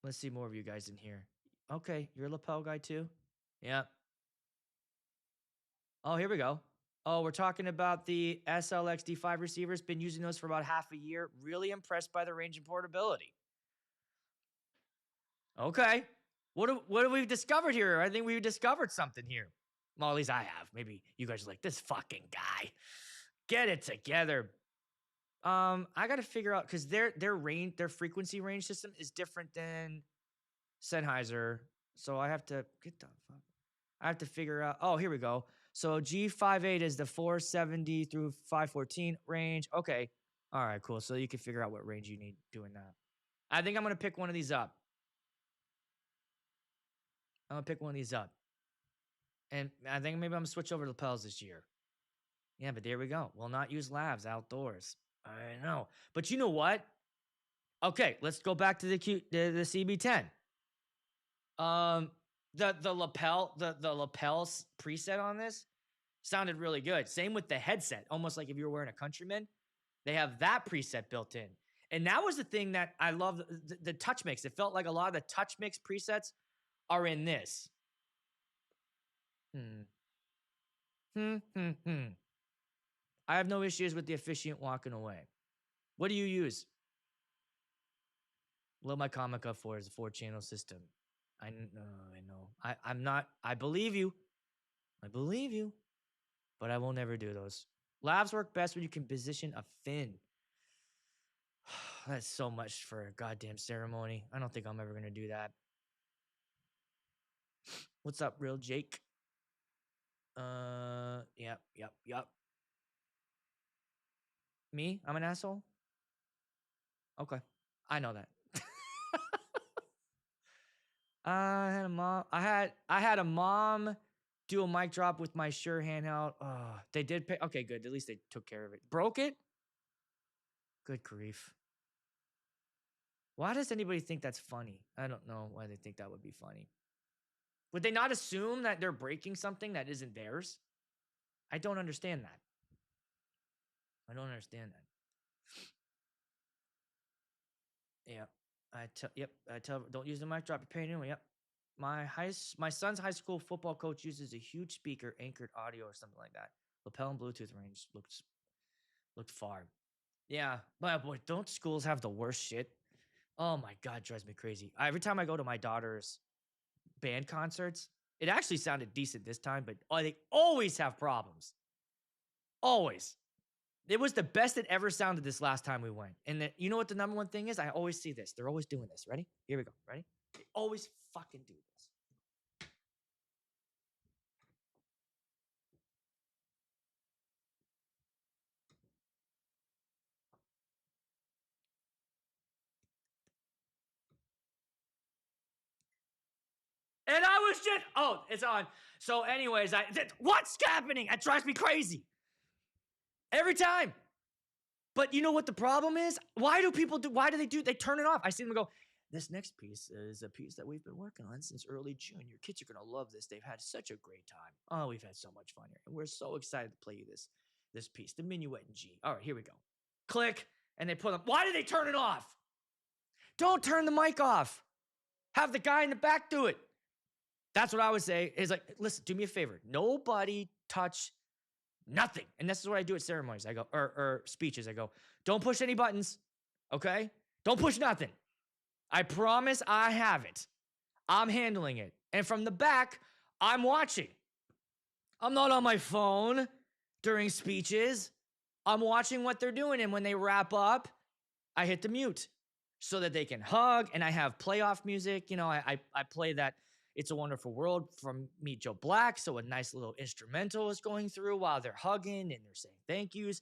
Let's see more of you guys in here. Okay, you're a lapel guy too? Yeah. Oh, here we go. Oh, we're talking about the SLX D5 receivers. Been using those for about half a year. Really impressed by the range and portability. Okay. What have we discovered here? I think we've discovered something here. Well, at least I have. Maybe you guys are like, this fucking guy. Get it together. I gotta figure out because their frequency range system is different than Sennheiser. So I have to get the fuck. I have to figure out. Oh, here we go. So G58 is the 470 through 514 range. Okay. All right, cool. So you can figure out what range you need doing that. I think I'm gonna pick one of these up. I'm gonna pick one of these up. And I think maybe I'm gonna switch over to lapels this year. Yeah, but there we go. We'll not use Lavs outdoors. I know. But you know what? Okay, let's go back to the CB10. The lapels preset on this sounded really good. Same with the headset, almost like if you were wearing a Countryman. They have that preset built in. And that was the thing that I love, the touch mix. It felt like a lot of the touch mix presets are in this. I have no issues with the officiant walking away. What do you use? What my Comica for is a 4-channel system. I know. I'm not. I believe you. I believe you. But I will never do those. Lavs work best when you can position a fin. That's so much for a goddamn ceremony. I don't think I'm ever gonna do that. What's up, real Jake? Yep. Me? I'm an asshole? Okay. I know that. I had a mom. I had a mom do a mic drop with my Shure handheld. Oh, they did pay. Okay, good. At least they took care of it. Broke it? Good grief. Why does anybody think that's funny? I don't know why they think that would be funny. Would they not assume that they're breaking something that isn't theirs? I don't understand that. I don't understand that. Yeah. I tell don't use the mic drop, you're paying anyway. Yep. My son's high school football coach uses a huge speaker, anchored audio or something like that. Lapel and Bluetooth range looked far. Yeah, but boy, don't schools have the worst shit? Oh my god, drives me crazy. Every time I go to my daughter's band concerts, it actually sounded decent this time, but they always have problems. Always. It was the best it ever sounded this last time we went. And you know what the number one thing is? I always see this. They're always doing this. Ready? Here we go. Ready? They always fucking do this. And I was just, oh, it's on. So, anyways, what's happening? It drives me crazy. Every time. But you know what the problem is? Why do they turn it off? I see them go, this next piece is a piece that we've been working on since early June. Your kids are going to love this. They've had such a great time. Oh, we've had so much fun here. And we're so excited to play you this piece, the Minuet in G. All right, here we go. Click, and they put them. Why do they turn it off? Don't turn the mic off. Have the guy in the back do it. That's what I would say. Is like, listen, do me a favor. Nobody touch nothing. And this is what I do at ceremonies. I go, or speeches. I go, don't push any buttons. Okay? Don't push nothing. I promise I have it. I'm handling it. And from the back, I'm watching. I'm not on my phone during speeches. I'm watching what they're doing. And when they wrap up, I hit the mute so that they can hug. And I have playoff music. You know, I play that It's a Wonderful World from Meet Joe Black. So a nice little instrumental is going through while they're hugging and they're saying thank yous.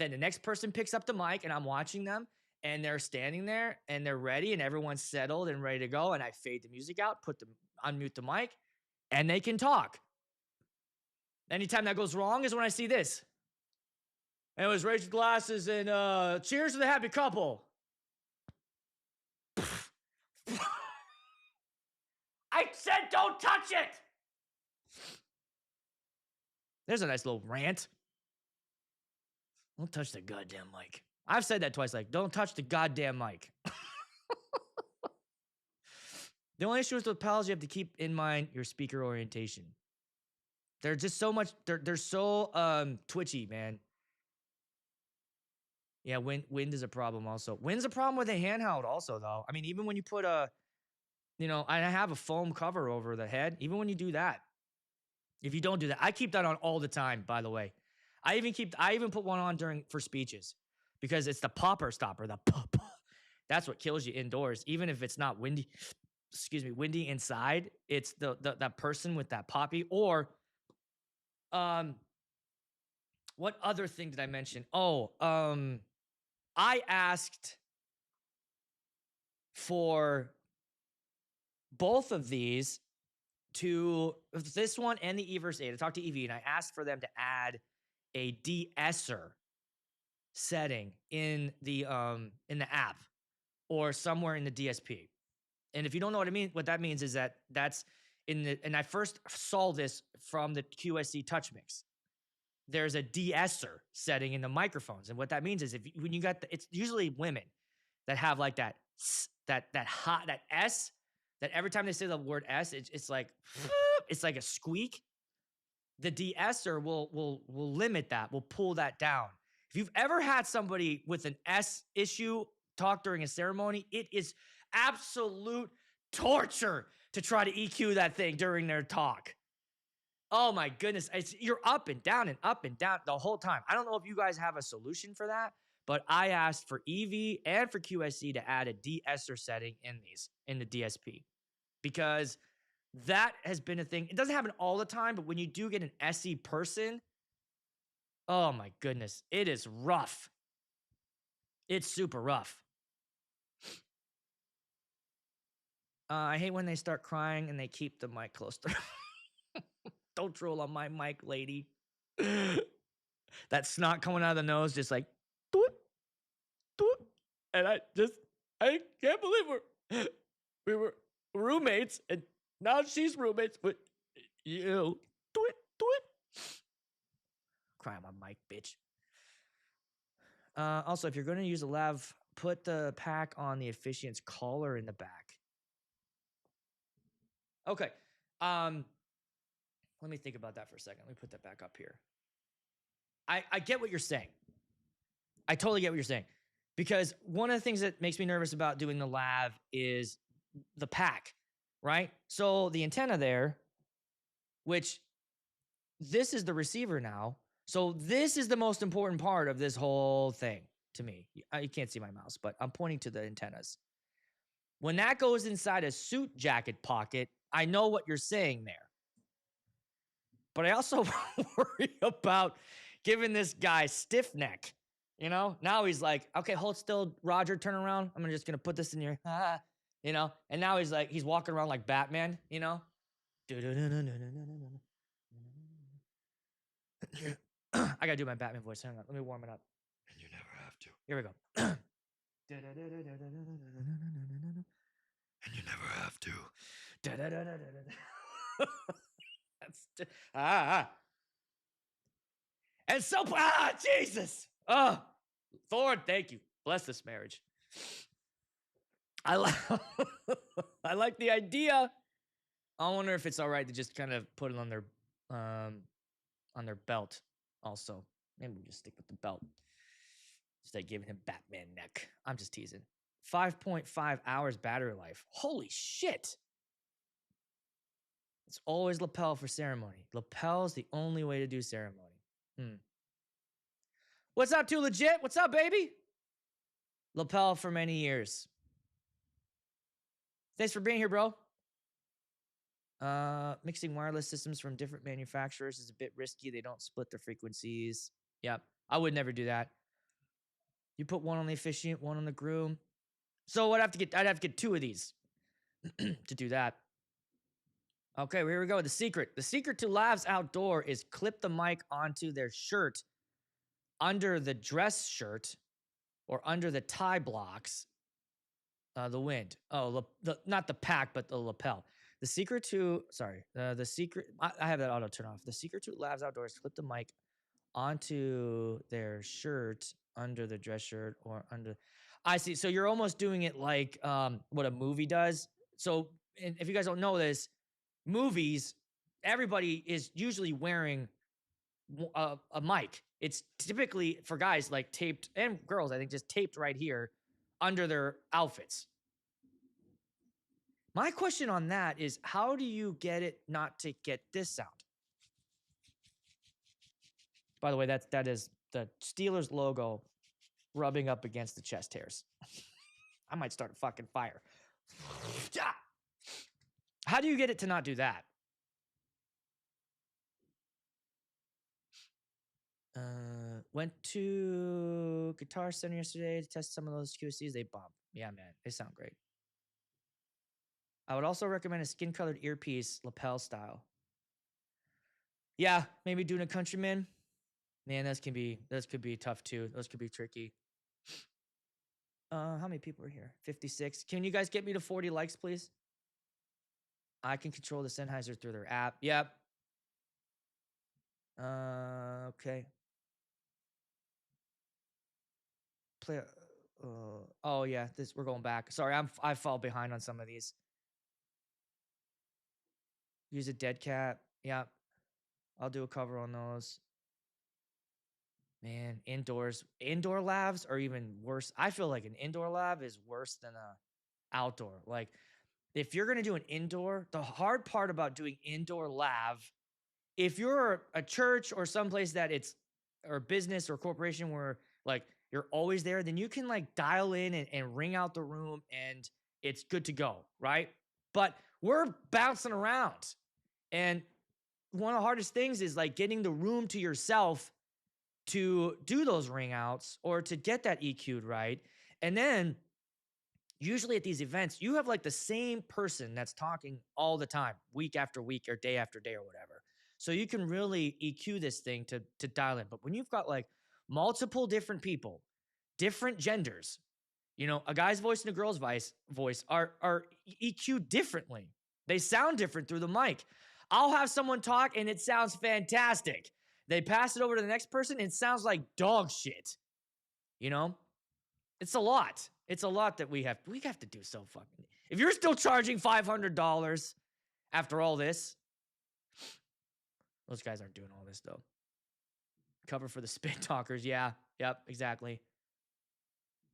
Then the next person picks up the mic and I'm watching them and they're standing there and they're ready and everyone's settled and ready to go. And I fade the music out, unmute the mic, and they can talk. Anytime that goes wrong is when I see this. And it was raise your glasses and cheers to the happy couple. I said don't touch it. There's a nice little rant. Don't touch the goddamn mic. I've said that twice, like, don't touch the goddamn mic. The only issue with lapels, you have to keep in mind your speaker orientation. They're just so much, they're so twitchy, man. Yeah, wind is a problem also. Wind's a problem with a handheld also, though. I mean, even when you put I have a foam cover over the head. Even when you do that, If you don't do that, I keep that on all the time, by the way. I even put one on for speeches because it's the popper stopper, the pop. That's what kills you indoors, even if it's not windy. Excuse me, windy inside. It's the that person with that poppy. Or what other thing did I mention? Oh, I asked for both of these to this one and the Everse 8. I talked to EV and I asked for them to add a de-esser setting in the app or somewhere in the DSP. And if you don't know what I mean, what that means is that that's in the, and I first saw this from the QSC Touch Mix. There's a de-esser setting in the microphones. And what that means is when you got it's usually women that have like that S, that every time they say the word S, it's like it's like a squeak. The de-esser will limit that, will pull that down. If you've ever had somebody with an S issue talk during a ceremony, it is absolute torture to try to EQ that thing during their talk. Oh my goodness. You're up and down the whole time. I don't know if you guys have a solution for that, but I asked for EV and for QSC to add a de-esser setting in the DSP, because that has been a thing. It doesn't happen all the time, but when you do get an SE person, oh my goodness, it is rough. It's super rough. I hate when they start crying and they keep the mic close to Don't troll on my mic, lady. That snot coming out of the nose, just like, doot, doot. And I can't believe we were roommates, and now she's roommates with you. Do it. Cry on my mic, bitch. Also, if you're going to use a lav, put the pack on the officiant's collar in the back. Okay. Let me think about that for a second. Let me put that back up here. I get what you're saying. I totally get what you're saying. Because one of the things that makes me nervous about doing the lav is the pack, right? So the antenna there, which this is the receiver now. So this is the most important part of this whole thing to me. You can't see my mouse, but I'm pointing to the antennas. When that goes inside a suit jacket pocket, I know what you're saying there. But I also worry about giving this guy stiff neck. You know, now he's like, okay, hold still, Roger, turn around. I'm just gonna put this in your, you know. And now he's like, he's walking around like Batman, you know. I gotta do my Batman voice. Hang on, let me warm it up. And you never have to. Here we go. And you never have to. That's and so Jesus. Oh, Lord, thank you. Bless this marriage. I like the idea. I wonder if it's all right to just kind of put it on their belt. Also, maybe we'll just stick with the belt instead of giving him Batman neck. I'm just teasing. 5.5 hours battery life. Holy shit. It's always lapel for ceremony. Lapel's the only way to do ceremony. What's up, Too Legit? What's up, baby? Lapel for many years. Thanks for being here, bro. Mixing wireless systems from different manufacturers is a bit risky. They don't split the frequencies. Yep. I would never do that. You put one on the officiant, one on the groom. So I'd have to get two of these to do that. Okay, here we go. The secret. The secret to Lavs Outdoor is clip the mic onto their shirt under the dress shirt or under the tie blocks. The wind. Oh, not the pack, but the lapel. The secret to, the secret, I have that auto turn off. The secret to Lavs Outdoor is clip the mic onto their shirt under the dress shirt or under. I see. So you're almost doing it like what a movie does. So if you guys don't know this, movies, everybody is usually wearing a mic. It's typically for guys like taped, and girls, I think, just taped right here under their outfits. My question on that is, how do you get it not to get this sound? By the way, that is the Steelers logo rubbing up against the chest hairs. I might start a fucking fire. How do you get it to not do that? Went to Guitar Center yesterday to test some of those QSCs. They bomb. Yeah, man. They sound great. I would also recommend a skin-colored earpiece, lapel style. Yeah, maybe doing a Countryman. Man, those could be tough too. Those could be tricky. How many people are here? 56. Can you guys get me to 40 likes, please? I can control the Sennheiser through their app. Yep. Okay. Play. Oh yeah, we're going back. Sorry, I fall behind on some of these. Use a dead cat. Yep. I'll do a cover on those. Man, indoor lavs are even worse. I feel like an indoor lav is worse than a outdoor. Like, if you're gonna do an indoor, the hard part about doing indoor lav, if you're a church or someplace that or business or corporation where like you're always there, then you can like dial in and ring out the room and it's good to go, right? But we're bouncing around, and one of the hardest things is like getting the room to yourself to do those ring outs or to get that EQ'd right. And then usually at these events, you have like the same person that's talking all the time, week after week or day after day or whatever. So you can really EQ this thing to dial in. But when you've got like multiple different people, different genders, you know, a guy's voice and a girl's voice are EQ'd differently. They sound different through the mic. I'll have someone talk and it sounds fantastic. They pass it over to the next person and it sounds like dog shit. You know? It's a lot. It's a lot that we have to do so fucking. If you're still charging $500 after all this, those guys aren't doing all this though. Cover for the spit talkers. Yeah. Yep. Exactly.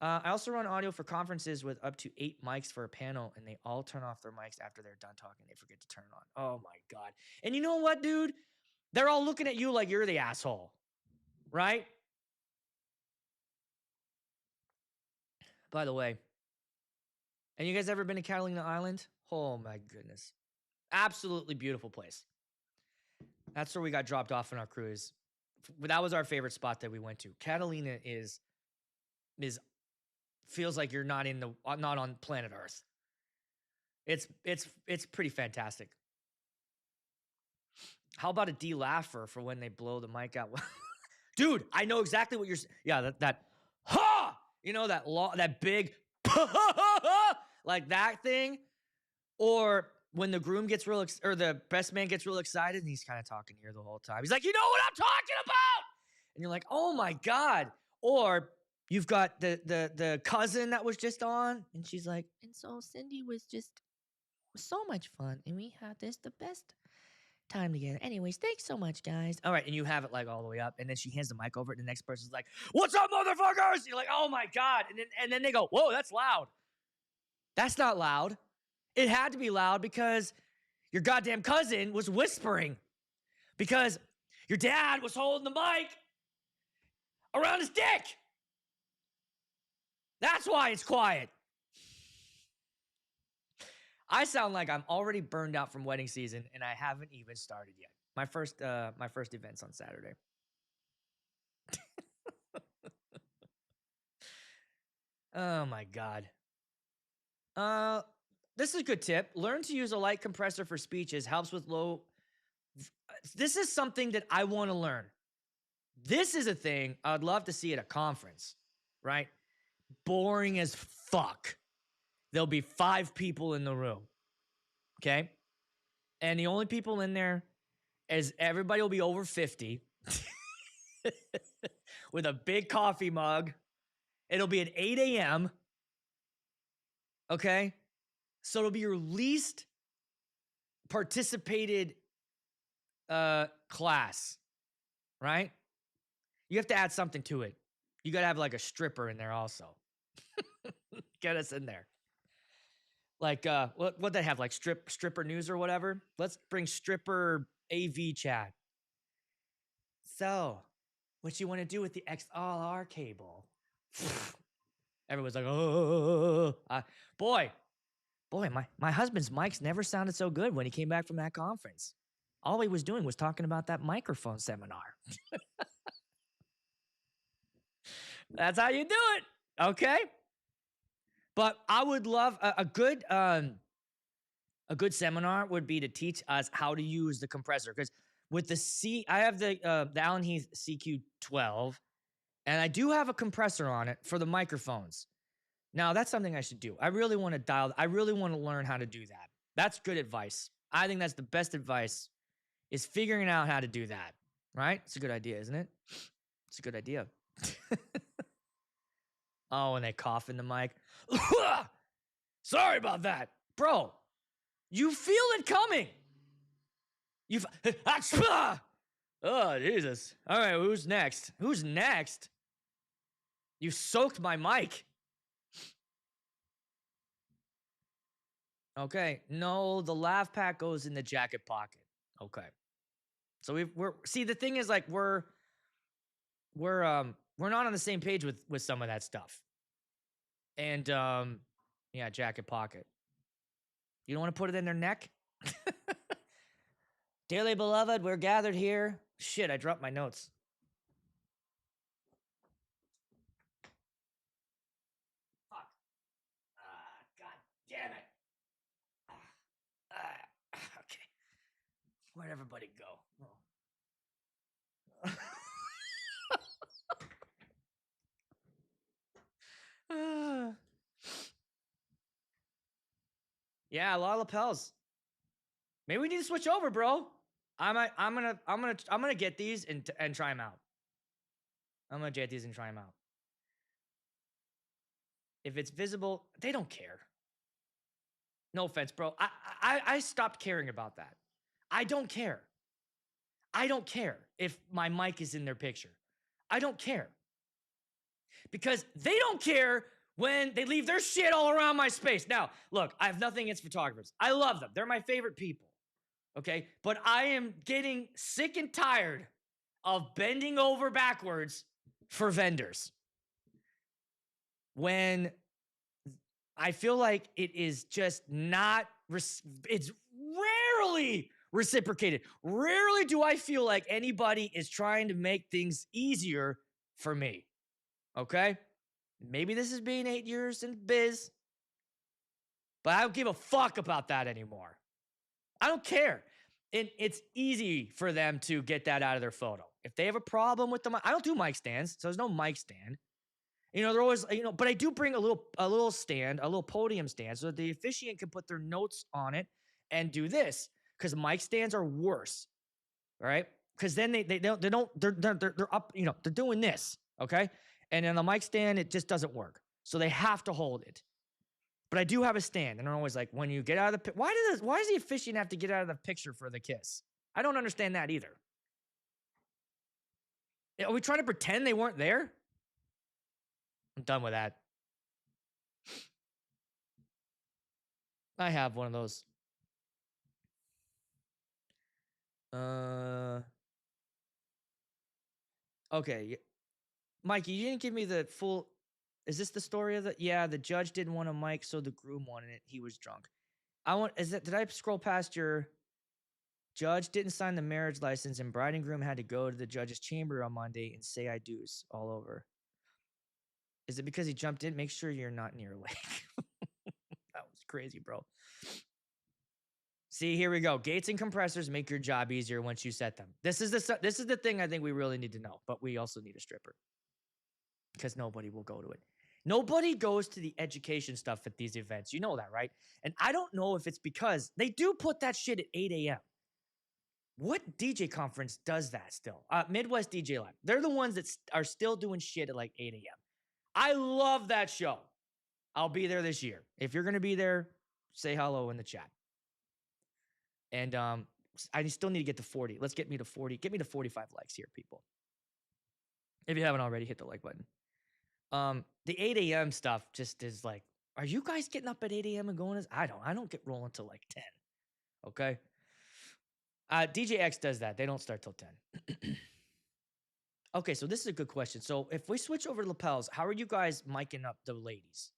I also run audio for conferences with up to 8 mics for a panel, and they all turn off their mics after they're done talking. They forget to turn it on. Oh my God. And you know what, dude? They're all looking at you like you're the asshole, right? By the way, and you guys ever been to Catalina Island? Oh my goodness. Absolutely beautiful place. That's where we got dropped off on our cruise. That was our favorite spot that we went to. Catalina is feels like you're not on planet Earth. It's pretty fantastic. How about a de-laugher for when they blow the mic out? Dude, I know exactly what you're saying. Yeah, that ha! You know, that big like that thing. Or when the groom gets or the best man gets real excited and he's kind of talking here the whole time. He's like, you know what I'm talking about? And you're like, oh my God. Or you've got the cousin that was just on, and she's like, and so Cindy was so much fun, and we had the best time together. Anyways, thanks so much, guys. All right, and you have it like all the way up, and then she hands the mic over, and the next person's like, what's up, motherfuckers? And you're like, oh my God. And then they go, whoa, that's loud. That's not loud. It had to be loud because your goddamn cousin was whispering because your dad was holding the mic around his dick. That's why it's quiet. I sound like I'm already burned out from wedding season, and I haven't even started yet. My first event's on Saturday. Oh my God. This is a good tip. Learn to use a light compressor for speeches. Helps with low. This is something that I want to learn. This is a thing I'd love to see at a conference, right? Boring as fuck. There'll be 5 people in the room. Okay? And the only people in there is everybody will be over 50 with a big coffee mug. It'll be at 8 a.m. Okay? So it'll be your least participated class, right? You have to add something to it. You got to have like a stripper in there also. Get us in there. Like, what they have, like stripper news or whatever? Let's bring stripper AV chat. So, What you want to do with the XLR cable? Everyone's like, oh, boy, my husband's mics never sounded so good when he came back from that conference. All he was doing was talking about that microphone seminar. That's how you do it, okay? But I would love a good seminar would be to teach us how to use the compressor, because with the I have the Allen Heath CQ12, and I do have a compressor on it for the microphones. Now, that's something I should do. I really want to learn how to do that. That's good advice. I think that's the best advice, is figuring out how to do that, right? It's a good idea, isn't it? It's a good idea. Oh, and they cough in the mic. Sorry about that. Bro, you feel it coming. Oh, Jesus. All right, who's next? Who's next? You soaked my mic. Okay. No, the laugh pack goes in the jacket pocket. Okay. So the thing is, like, we're not on the same page with some of that stuff. And yeah, jacket pocket. You don't want to put it in their neck? Dearly beloved, we're gathered here. Shit, I dropped my notes. Fuck. God damn it. Okay. Where'd everybody go? Oh. Yeah, a lot of lapels. Maybe we need to switch over, bro. I'm gonna get these and try them out. I'm gonna get these and try them out. If it's visible, they don't care. No offense, bro. I stopped caring about that. I don't care. I don't care if my mic is in their picture. I don't care. Because they don't care when they leave their shit all around my space. Now, look, I have nothing against photographers. I love them. They're my favorite people. Okay? But I am getting sick and tired of bending over backwards for vendors. When I feel like it is just not, it's rarely reciprocated. Rarely do I feel like anybody is trying to make things easier for me. Okay? Maybe this is being 8 years in biz, but I don't give a fuck about that anymore. I don't care. It's easy for them to get that out of their photo. If they have a problem with the mic, I don't do mic stands, so there's no mic stand. You know, they're always, but I do bring a little stand, a little podium stand, so that the officiant can put their notes on it and do this. Because mic stands are worse, all right? Because then they're up, they're doing this, okay? And on the mic stand, it just doesn't work. So they have to hold it. But I do have a stand, and they're always like, when you get out of the why does the officiant have to get out of the picture for the kiss? I don't understand that either. Are we trying to pretend they weren't there? I'm done with that. I have one of those. Okay. Mikey, you didn't give me the full. Is this the story of the? Yeah, the judge didn't want a mic, so the groom wanted it. He was drunk. Did I scroll past your? Judge didn't sign the marriage license, and bride and groom had to go to the judge's chamber on Monday and say I do's all over. Is it because he jumped in? Make sure you're not near a lake. That was crazy, bro. See, here we go. Gates and compressors make your job easier once you set them. This is the thing I think we really need to know, but we also need a stripper because nobody will go to it. Nobody goes to the education stuff at these events. You know that, right? And I don't know if it's because they do put that shit at 8 a.m. What DJ conference does that still? Midwest DJ Live. They're the ones that are still doing shit at like 8 a.m. I love that show. I'll be there this year. If you're going to be there, say hello in the chat. And I still need to get to 40. Let's get me to 40. Get me to 45 likes here, people. If you haven't already, hit the like button. The 8 a.m. stuff just is like, are you guys getting up at 8 a.m. and going? I don't get rolling till like 10. Okay. DJ X does that. They don't start till 10. Okay, so this is a good question. So if we switch over to lapels, how are you guys miking up the ladies?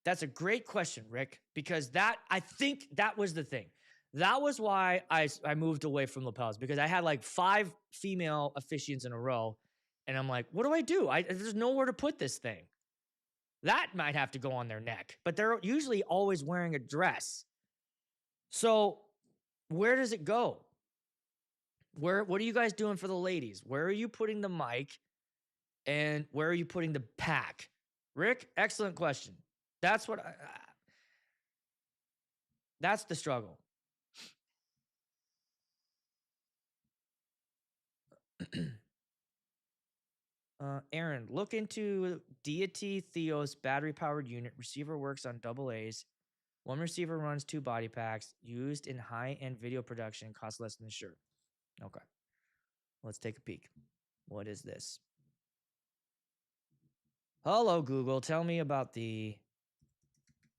That's a great question, Rick, because I think that was the thing. That was why I moved away from lapels, because I had like 5 female officiants in a row. And I'm like, what do I do? There's nowhere to put this thing. That might have to go on their neck, but they're usually always wearing a dress. So where does it go? What are you guys doing for the ladies? Where are you putting the mic? And where are you putting the pack? Rick, excellent question. That's what that's the struggle. Aaron, look into Deity Theos battery powered unit. Receiver works on double A's. One receiver runs 2 body packs. Used in high end video production. Costs less than the shirt. Okay. Let's take a peek. What is this? Hello, Google. Tell me about the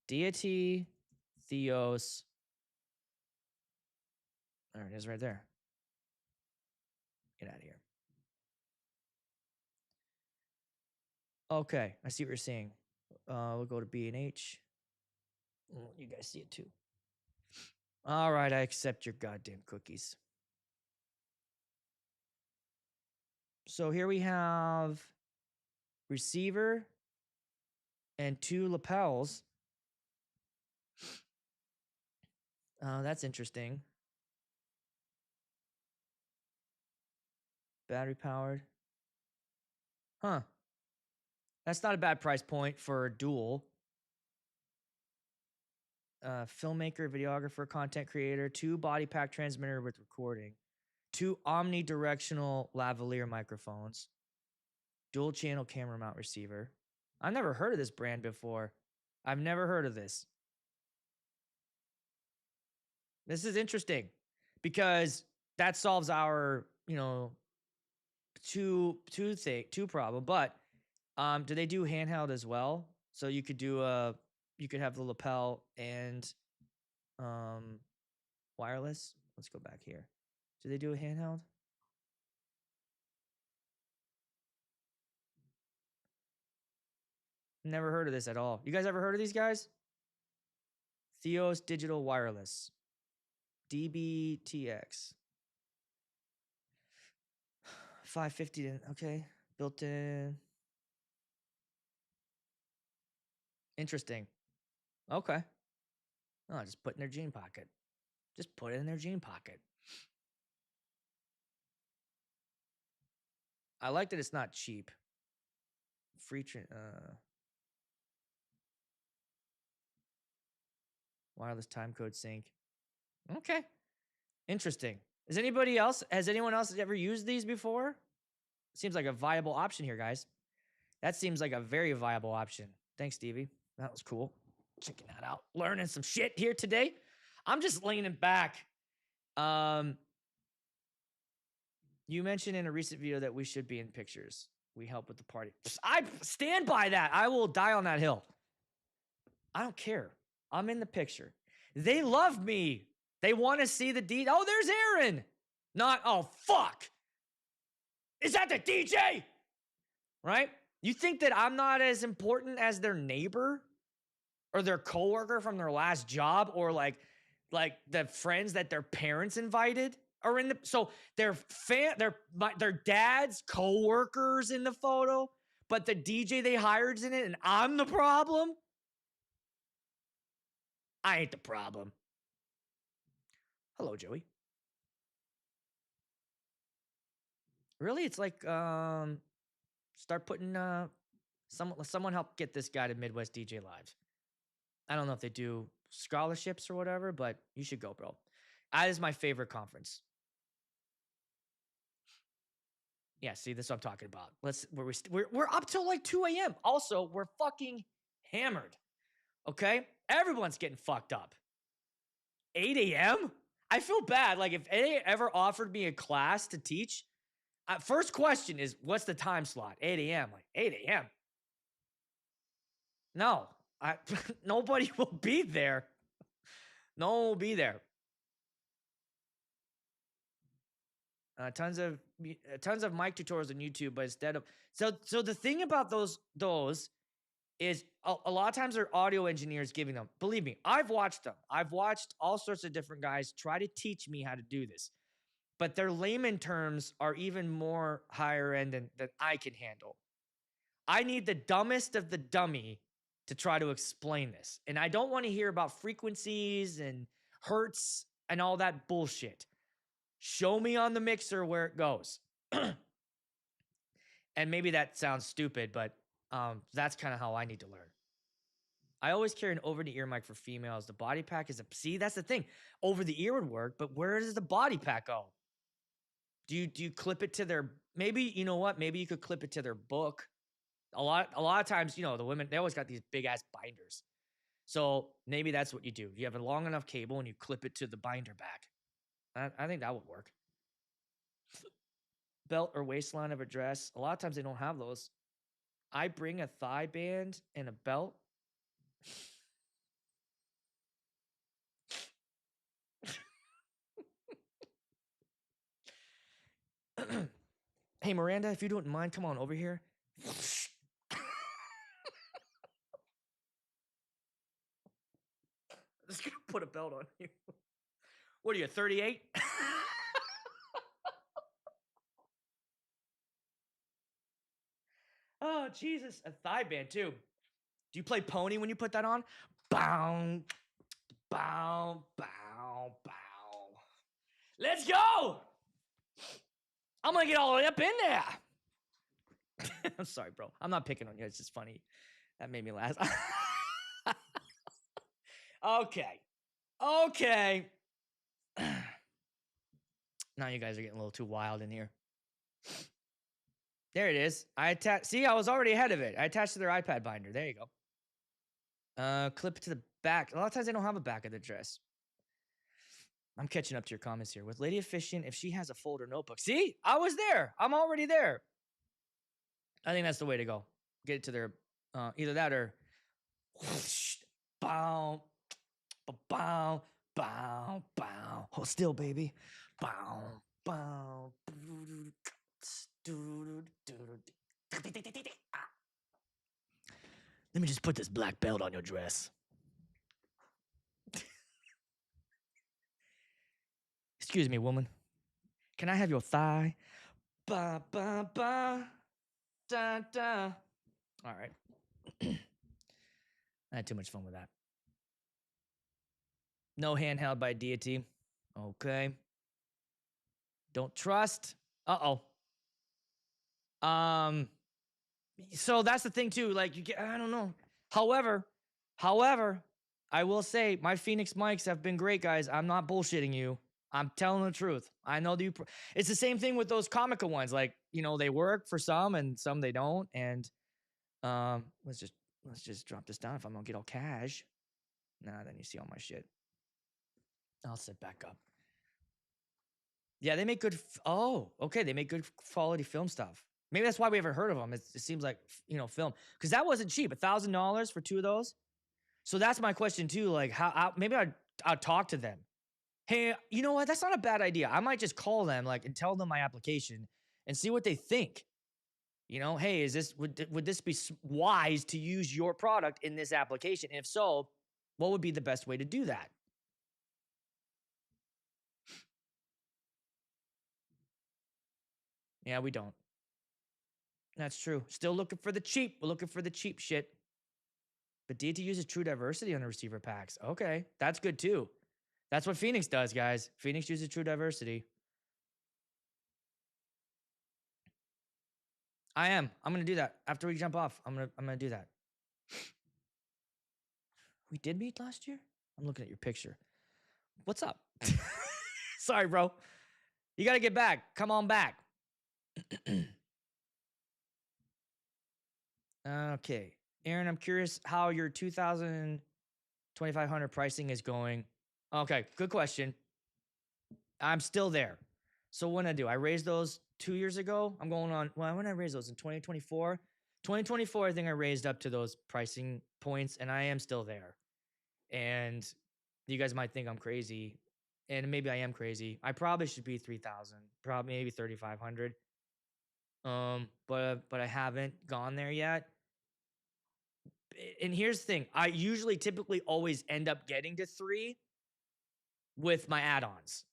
Deity Theos. There it is right there. Get out of here. Okay, I see what you're saying. We'll go to B&H. You guys see it too. All right, I accept your goddamn cookies. So here we have receiver and 2 lapels. That's interesting. Battery powered. Huh. That's not a bad price point for a dual. Filmmaker, videographer, content creator, 2 body pack transmitter with recording, 2 omnidirectional lavalier microphones, dual channel camera mount receiver. I've never heard of this brand before. I've never heard of this. This is interesting because that solves our, two problem. But do they do handheld as well? So you could have the lapel and wireless. Let's go back here. Do they do a handheld? Never heard of this at all. You guys ever heard of these guys? Theos Digital Wireless. DBTX. 550. Okay. Built in. Interesting. Okay. Oh, just put it in their jean pocket. Just put it in their jean pocket. I like that it's not cheap. Free wireless time code sync. Okay. Interesting. Has anyone else ever used these before? Seems like a viable option here, guys. That seems like a very viable option. Thanks, Stevie. That was cool. Checking that out. Learning some shit here today. I'm just leaning back. You mentioned in a recent video that we should be in pictures. We help with the party. I stand by that. I will die on that hill. I don't care. I'm in the picture. They love me. They want to see the DJ. Oh, there's Aaron. Oh, fuck. Is that the DJ? Right? You think that I'm not as important as their neighbor or their coworker from their last job or like the friends that their parents invited are in the, so their dad's coworkers in the photo, but the DJ they hired's in it and I'm the problem? I ain't the problem. Hello, Joey. Really? It's like, start putting, someone help get this guy to Midwest DJ Live. I don't know if they do scholarships or whatever, but you should go, bro. That is my favorite conference. Yeah, see, this is what I'm talking about. We're up till like 2 a.m. Also, we're fucking hammered. Okay? Everyone's getting fucked up. 8 a.m.? I feel bad. Like, if they ever offered me a class to teach, first question is, what's the time slot? 8 a.m. Like, 8 a.m.? No. Nobody will be there. No one will be there. Tons of mic tutorials on YouTube, but instead of so the thing about those is a lot of times they're audio engineers giving them. Believe me, I've watched them. I've watched all sorts of different guys try to teach me how to do this, but their layman terms are even more higher end than I can handle. I need the dumbest of the dummy to try to explain this, and I don't want to hear about frequencies and hertz and all that bullshit. Show me on the mixer where it goes. And maybe that sounds stupid, but that's kind of how I need to learn. I always carry an over-the-ear mic for females. The body pack is see, that's the thing. Over the ear would work, but where does the body pack go? Do you clip it to their, maybe, you know what? Maybe you could clip it to their book. A lot of times, you know, the women, they always got these big ass binders. So maybe that's what you do. You have a long enough cable and you clip it to the binder back. I think that would work. Belt or waistline of a dress. A lot of times they don't have those. I bring a thigh band and a belt. Hey, Miranda, if you don't mind, come on over here. I'm just gonna put a belt on you. What are you, 38? Oh, Jesus. A thigh band, too. Do you play pony when you put that on? Bow, bow, bow, bow. Let's go! I'm gonna get all the way up in there. I'm sorry, bro. I'm not picking on you. It's just funny. That made me laugh. Okay. Now you guys are getting a little too wild in here. There it is. See, I was already ahead of it. I attached to their iPad binder. There you go. Clip it to the back. A lot of times they don't have a back of the dress. I'm catching up to your comments here. With Lady Efficient, if she has a folder notebook. See, I was there. I'm already there. I think that's the way to go. Get it to their, either that or whoosh, bow, bow, bow, bow. Hold still, baby. Bow, bow. Let me just put this black belt on your dress. Excuse me, woman. Can I have your thigh? Ba, ba, ba. Da, da. All right. I had too much fun with that. No handheld by deity. Okay. Don't trust. Uh-oh. So that's the thing too. Like I don't know. However, I will say my Phoenix mics have been great, guys. I'm not bullshitting you. I'm telling the truth. I know it's the same thing with those Comica ones. Like, you know, they work for some and some they don't. And let's just drop this down if I'm gonna get all cash. Nah, then you see all my shit. I'll sit back up. Yeah, they make good. Oh, okay. They make good quality film stuff. Maybe that's why we haven't heard of them. It seems like, you know, film, because that wasn't cheap. $1,000 for 2 of those. So that's my question too. Like, how maybe I'll talk to them. Hey, you know what? That's not a bad idea. I might just call them and tell them my application and see what they think. You know, hey, would this be wise to use your product in this application? And if so, what would be the best way to do that? Yeah, we don't. That's true. Still looking for the cheap. We're looking for the cheap shit. But DT uses true diversity on the receiver packs. Okay, that's good too. That's what Phoenix does, guys. Phoenix uses true diversity. I'm gonna do that after we jump off. I'm gonna do that. We did meet last year? I'm looking at your picture. What's up? Sorry, bro. You gotta get back. Come on back. Okay. Aaron, I'm curious how your 2,500 pricing is going. Okay, good question. I'm still there. So what did I do? I raised those 2 years ago. I'm going on, well, when did I raise those? In 2024? 2024, I think I raised up to those pricing points, and I am still there. And you guys might think I'm crazy and maybe I am crazy. I probably should be 3,000, probably maybe 3,500. But I haven't gone there yet. And here's the thing: I usually, typically, always end up getting to 3 with my add-ons.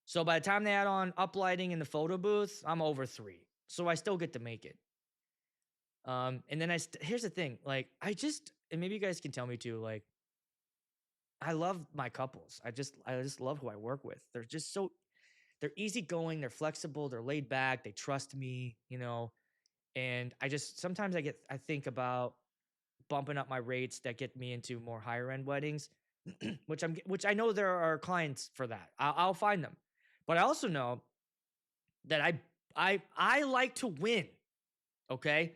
So by the time they add on uplighting in the photo booth, I'm over 3. So I still get to make it. And then here's the thing: like, and maybe you guys can tell me too. Like, I love my couples. I just love who I work with. They're easygoing, they're flexible, they're laid back, they trust me, and sometimes I think about bumping up my rates that get me into more higher end weddings, which I know there are clients for that. I'll find them. But I also know that I like to win. Okay?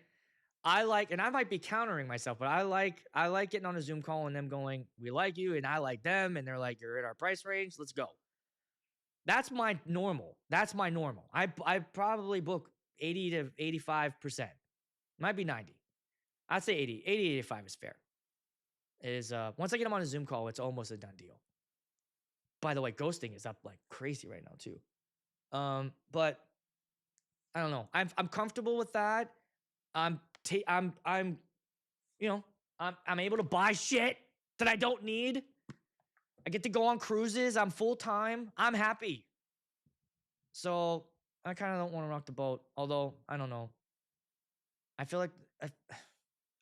And I might be countering myself, but I like getting on a Zoom call and them going, "We like you," and I like them, and they're like, "You're in our price range. Let's go." That's my normal. I probably book 80 to 85%. Might be 90. I'd say 80. 85 is fair. Once I get them on a Zoom call, it's almost a done deal. By the way, ghosting is up like crazy right now too. But I don't know. I'm comfortable with that. I'm able to buy shit that I don't need. I get to go on cruises. I'm full time. I'm happy. So I kind of don't want to rock the boat. Although I don't know. I feel like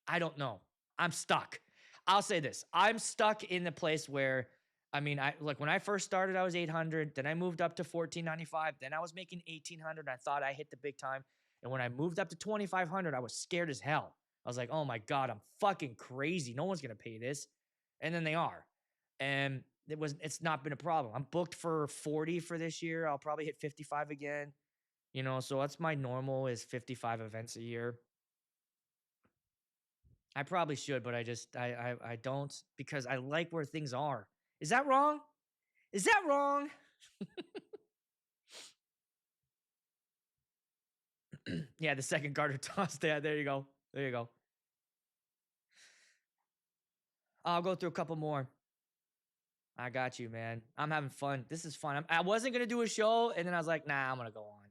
I don't know. I'm stuck. I'll say this: I'm stuck in the place where, when I first started, I was 800. Then I moved up to 1495. Then I was making 1800. I thought I hit the big time. And when I moved up to 2500, I was scared as hell. I was like, "Oh my god, I'm fucking crazy. No one's gonna pay this." And then they are, and it's not been a problem. I'm booked for 40 for this year. I'll probably hit 55 again. So that's my normal, is 55 events a year. I probably should, but I don't, because I like where things are. Is that wrong? Is that wrong? Yeah, the second garter toss. There you go. There you go. I'll go through a couple more. I got you, man. I'm having fun. This is fun. I wasn't gonna do a show, and then I was like, nah, I'm gonna go on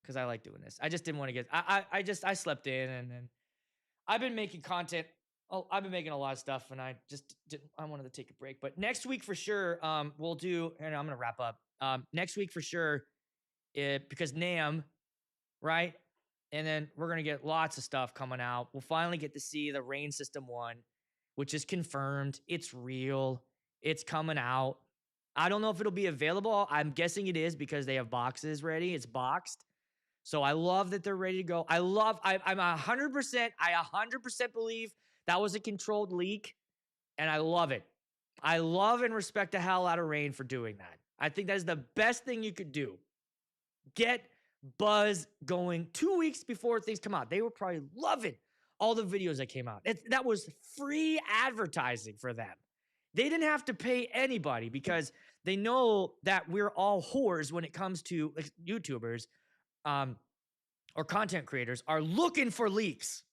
because I like doing this. I just didn't want to get. I slept in, and then I've been making content. Oh, I've been making a lot of stuff, and I just didn't. I wanted to take a break, but next week for sure, we'll do. And I'm gonna wrap up. Next week for sure, because NAMM, right? And then we're gonna get lots of stuff coming out. We'll finally get to see the Rain System 1, which is confirmed. It's real. It's coming out. I don't know if it'll be available. I'm guessing it is because they have boxes ready. It's boxed. So I love that they're ready to go. I'm 100%, I 100% believe that was a controlled leak, and I love it. I love and respect the hell out of Rain for doing that. I think that is the best thing you could do. Get buzz going 2 weeks before things come out. They were probably loving all the videos that came out. That was free advertising for them. They didn't have to pay anybody because they know that we're all whores when it comes to YouTubers. Or content creators are looking for leaks,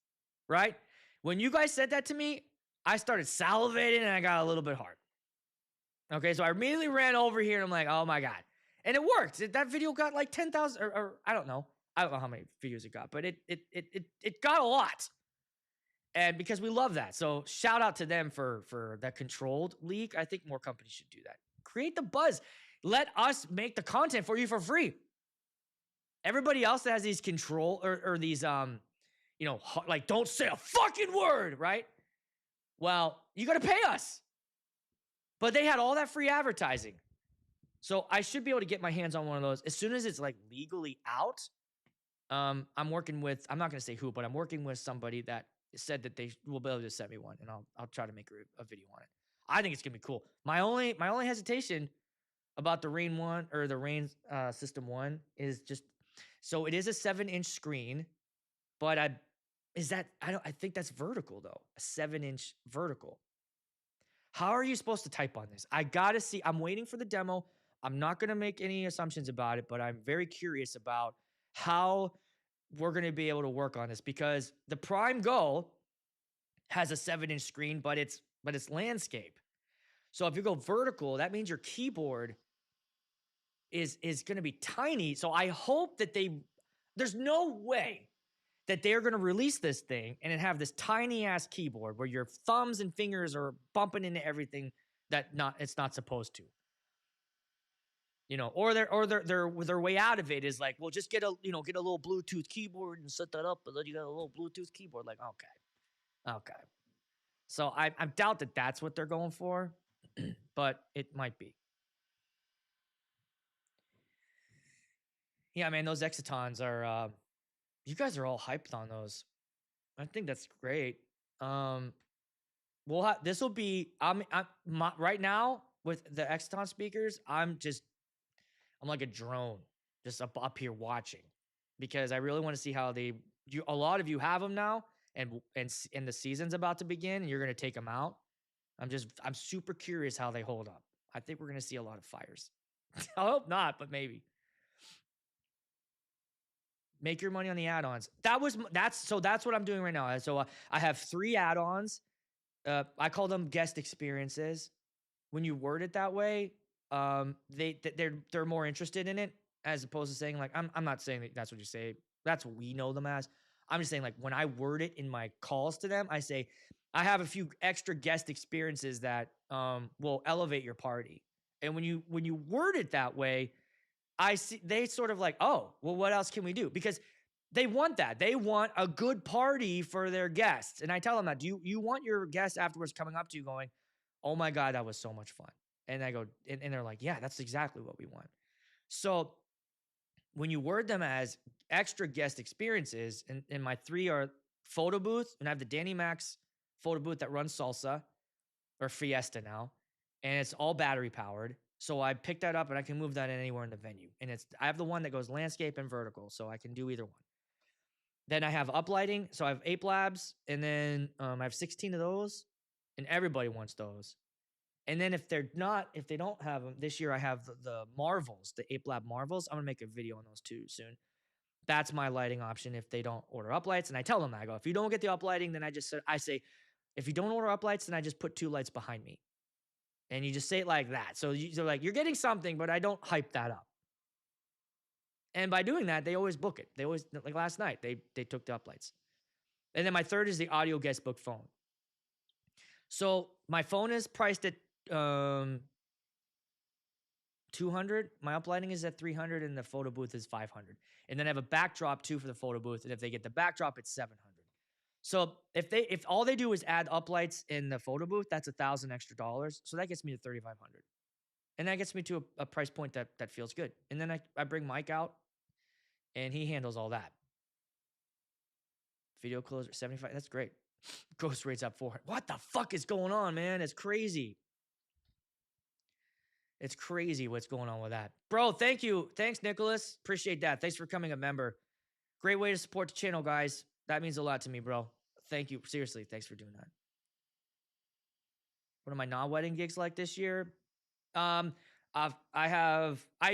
right? When you guys said that to me, I started salivating and I got a little bit hard. Okay, so I immediately ran over here and I'm like, oh my God. And it worked. That video got like 10,000 or I don't know. I don't know how many views it got, but it got a lot. And because we love that. So shout out to them for that controlled leak. I think more companies should do that. Create the buzz. Let us make the content for you for free. Everybody else that has these control or these, like, don't say a fucking word, right? Well, you got to pay us. But they had all that free advertising. So I should be able to get my hands on one of those as soon as it's like legally out. I'm working with, I'm not going to say who, but I'm working with somebody that said that they will be able to send me one, and I'll try to make a video on it. I think it's going to be cool. My only hesitation about the Rain 1 or the Rain System 1 is just, so it is a 7-inch screen, but I think that's vertical though. A 7-inch vertical. How are you supposed to type on this? I gotta see. I'm waiting for the demo. I'm not gonna make any assumptions about it, but I'm very curious about how we're gonna be able to work on this, because the Prime Go has a 7-inch screen, but it's landscape. So if you go vertical, that means your keyboard is going to be tiny. So I hope that there's no way that they're going to release this thing and it have this tiny ass keyboard where your thumbs and fingers are bumping into everything that it's not supposed to. Or their way out of it is like, well, just get a little Bluetooth keyboard and set that up, and then you got a little Bluetooth keyboard. Like, okay. So I doubt that that's what they're going for, but it might be. Yeah, man, those Exitons are. You guys are all hyped on those. I think that's great. This will be. Right now with the Exiton speakers. I'm like a drone, just up here watching, because I really want to see how a lot of you have them now, and the season's about to begin, and you're going to take them out. I'm super curious how they hold up. I think we're going to see a lot of fires. I hope not, but maybe. Make your money on the add-ons. That's what I'm doing right now. So I have 3 add-ons. I call them guest experiences. When you word it that way, they're more interested in it, as opposed to saying like, I'm not saying that that's what you say. That's what we know them as. I'm just saying, like, when I word it in my calls to them, I say I have a few extra guest experiences that will elevate your party. And when you word it that way, I see they sort of like, oh, well, what else can we do? Because they want that. They want a good party for their guests. And I tell them that, do you want your guests afterwards coming up to you going, oh my God, that was so much fun. And I go, and they're like, yeah, that's exactly what we want. So when you word them as extra guest experiences, and my 3 are photo booth, and I have the Danny Max photo booth that runs Salsa or Fiesta now, and it's all battery powered. So I picked that up and I can move that anywhere in the venue. And I have the one that goes landscape and vertical, so I can do either one. Then I have uplighting. So I have 8 Labs, and then I have 16 of those, and everybody wants those. And then if they don't have them this year, I have the Marvels, the 8 Lab Marvels. I'm gonna make a video on those too soon. That's my lighting option if they don't order uplights. And I tell them that, I go, if you don't get the uplighting, then I say, if you don't order uplights, then I just put 2 lights behind me. And you just say it like that. So they're like, you're getting something, but I don't hype that up. And by doing that, they always book it. They always, like last night, they took the uplights. And then my 3rd is the audio guest book phone. So my phone is priced at 200. My uplighting is at 300, and the photo booth is 500. And then I have a backdrop too for the photo booth. And if they get the backdrop, it's 700. So if all they do is add uplights in the photo booth, that's $1,000 extra dollars. So that gets me to 3,500, and that gets me to a price point that feels good. And then I bring Mike out, and he handles all that. Video closer 75. That's great. Ghost rate's up 400. What the fuck is going on, man? It's crazy. It's crazy what's going on with that, bro. Thank you. Thanks, Nicholas. Appreciate that. Thanks for becoming a member. Great way to support the channel, guys. That means a lot to me, bro. Thank you. Seriously, thanks for doing that. What are my non-wedding gigs like this year? I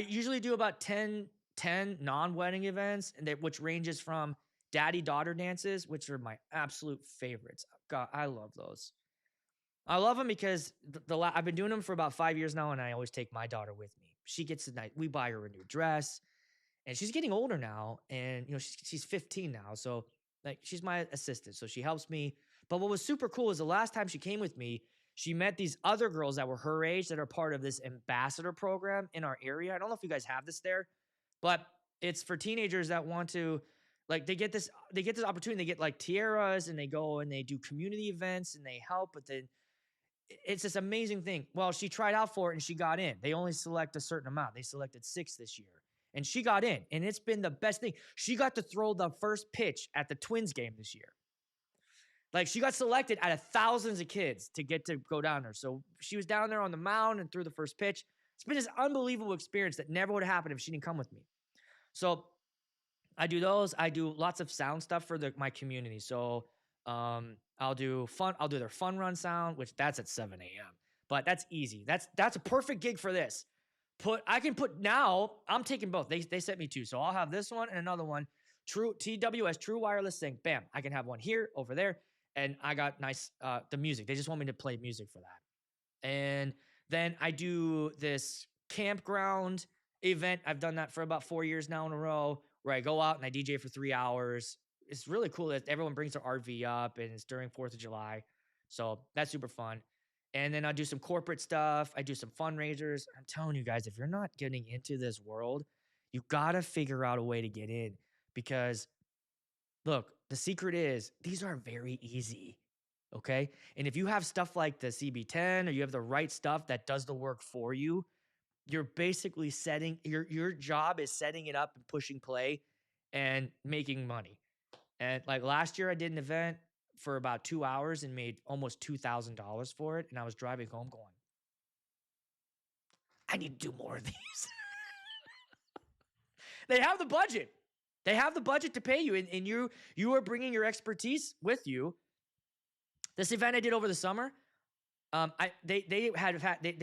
usually do about 10 non-wedding events, which ranges from daddy-daughter dances, which are my absolute favorites. God, I love those. I love them because I've been doing them for about 5 years now, and I always take my daughter with me. She gets we buy her a new dress, and she's getting older now, and she's 15 now, so like she's my assistant, so she helps me. But what was super cool is the last time she came with me, she met these other girls that were her age that are part of this ambassador program in our area. I don't know if you guys have this there, but it's for teenagers that want to, like, they get this opportunity. They get like tiaras, and they go and they do community events, and they help. But then it's this amazing thing. Well, she tried out for it and she got in. They only select a certain amount. They selected 6 this year, and she got in, and it's been the best thing. She got to throw the first pitch at the Twins game this year. Like, she got selected out of thousands of kids to get to go down there. So she was down there on the mound and threw the first pitch. It's been this unbelievable experience that never would have happened if she didn't come with me. So I do those. I do lots of sound stuff for my community. So I'll do their fun run sound, which that's at 7 a.m. But that's easy. That's a perfect gig for this. Now I'm taking both. They sent me 2. So I'll have this one and another one. True TWS, true wireless sync. Bam. I can have one here, over there. And I got nice, the music. They just want me to play music for that. And then I do this campground event. I've done that for about 4 years now in a row, where I go out and I DJ for 3 hours. It's really cool that everyone brings their RV up, and it's during 4th of July. So that's super fun. And then I do some corporate stuff. I do some fundraisers. I'm telling you guys, if you're not getting into this world, you got to figure out a way to get in, because look, the secret is these are very easy. Okay. And if you have stuff like the CB10, or you have the right stuff that does the work for you, you're basically setting your job is setting it up and pushing play and making money. And like last year I did an event for about 2 hours and made almost $2,000 for it. And I was driving home going, I need to do more of these. They have the budget. They have the budget to pay you. And you are bringing your expertise with you. This event I did over the summer, they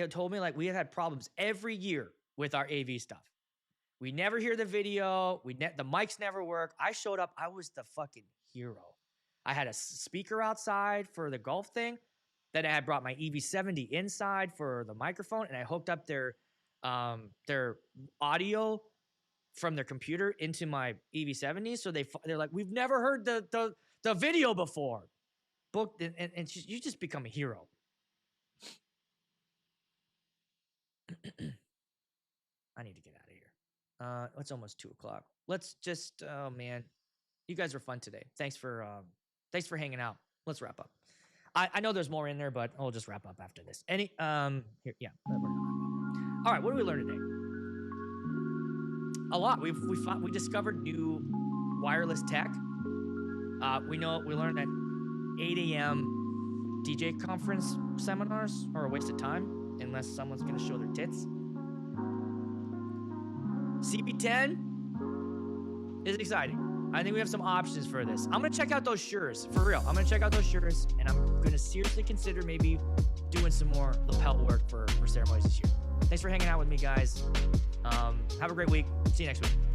told me, like, we have had problems every year with our AV stuff. We never hear the video. The mics never work. I showed up. I was the fucking hero. I had a speaker outside for the golf thing. Then I had brought my EV70 inside for the microphone, and I hooked up their audio from their computer into my EV70. So they're like, we've never heard the video before. Booked, and you just become a hero. I need to get out of here. It's almost 2:00. Let's just, oh man, you guys were fun today. Thanks for hanging out. Let's wrap up. I know there's more in there, but I'll just wrap up after this. Here, yeah. We're gonna wrap up. All right, what did we learn today? A lot. We discovered new wireless tech. We learned that 8 a.m. DJ conference seminars are a waste of time unless someone's going to show their tits. CB10 is exciting. I think we have some options for this. I'm going to check out those Shures. For real. I'm going to check out those Shures, and I'm going to seriously consider maybe doing some more lapel work for ceremonies this year. Thanks for hanging out with me, guys. Have a great week. See you next week.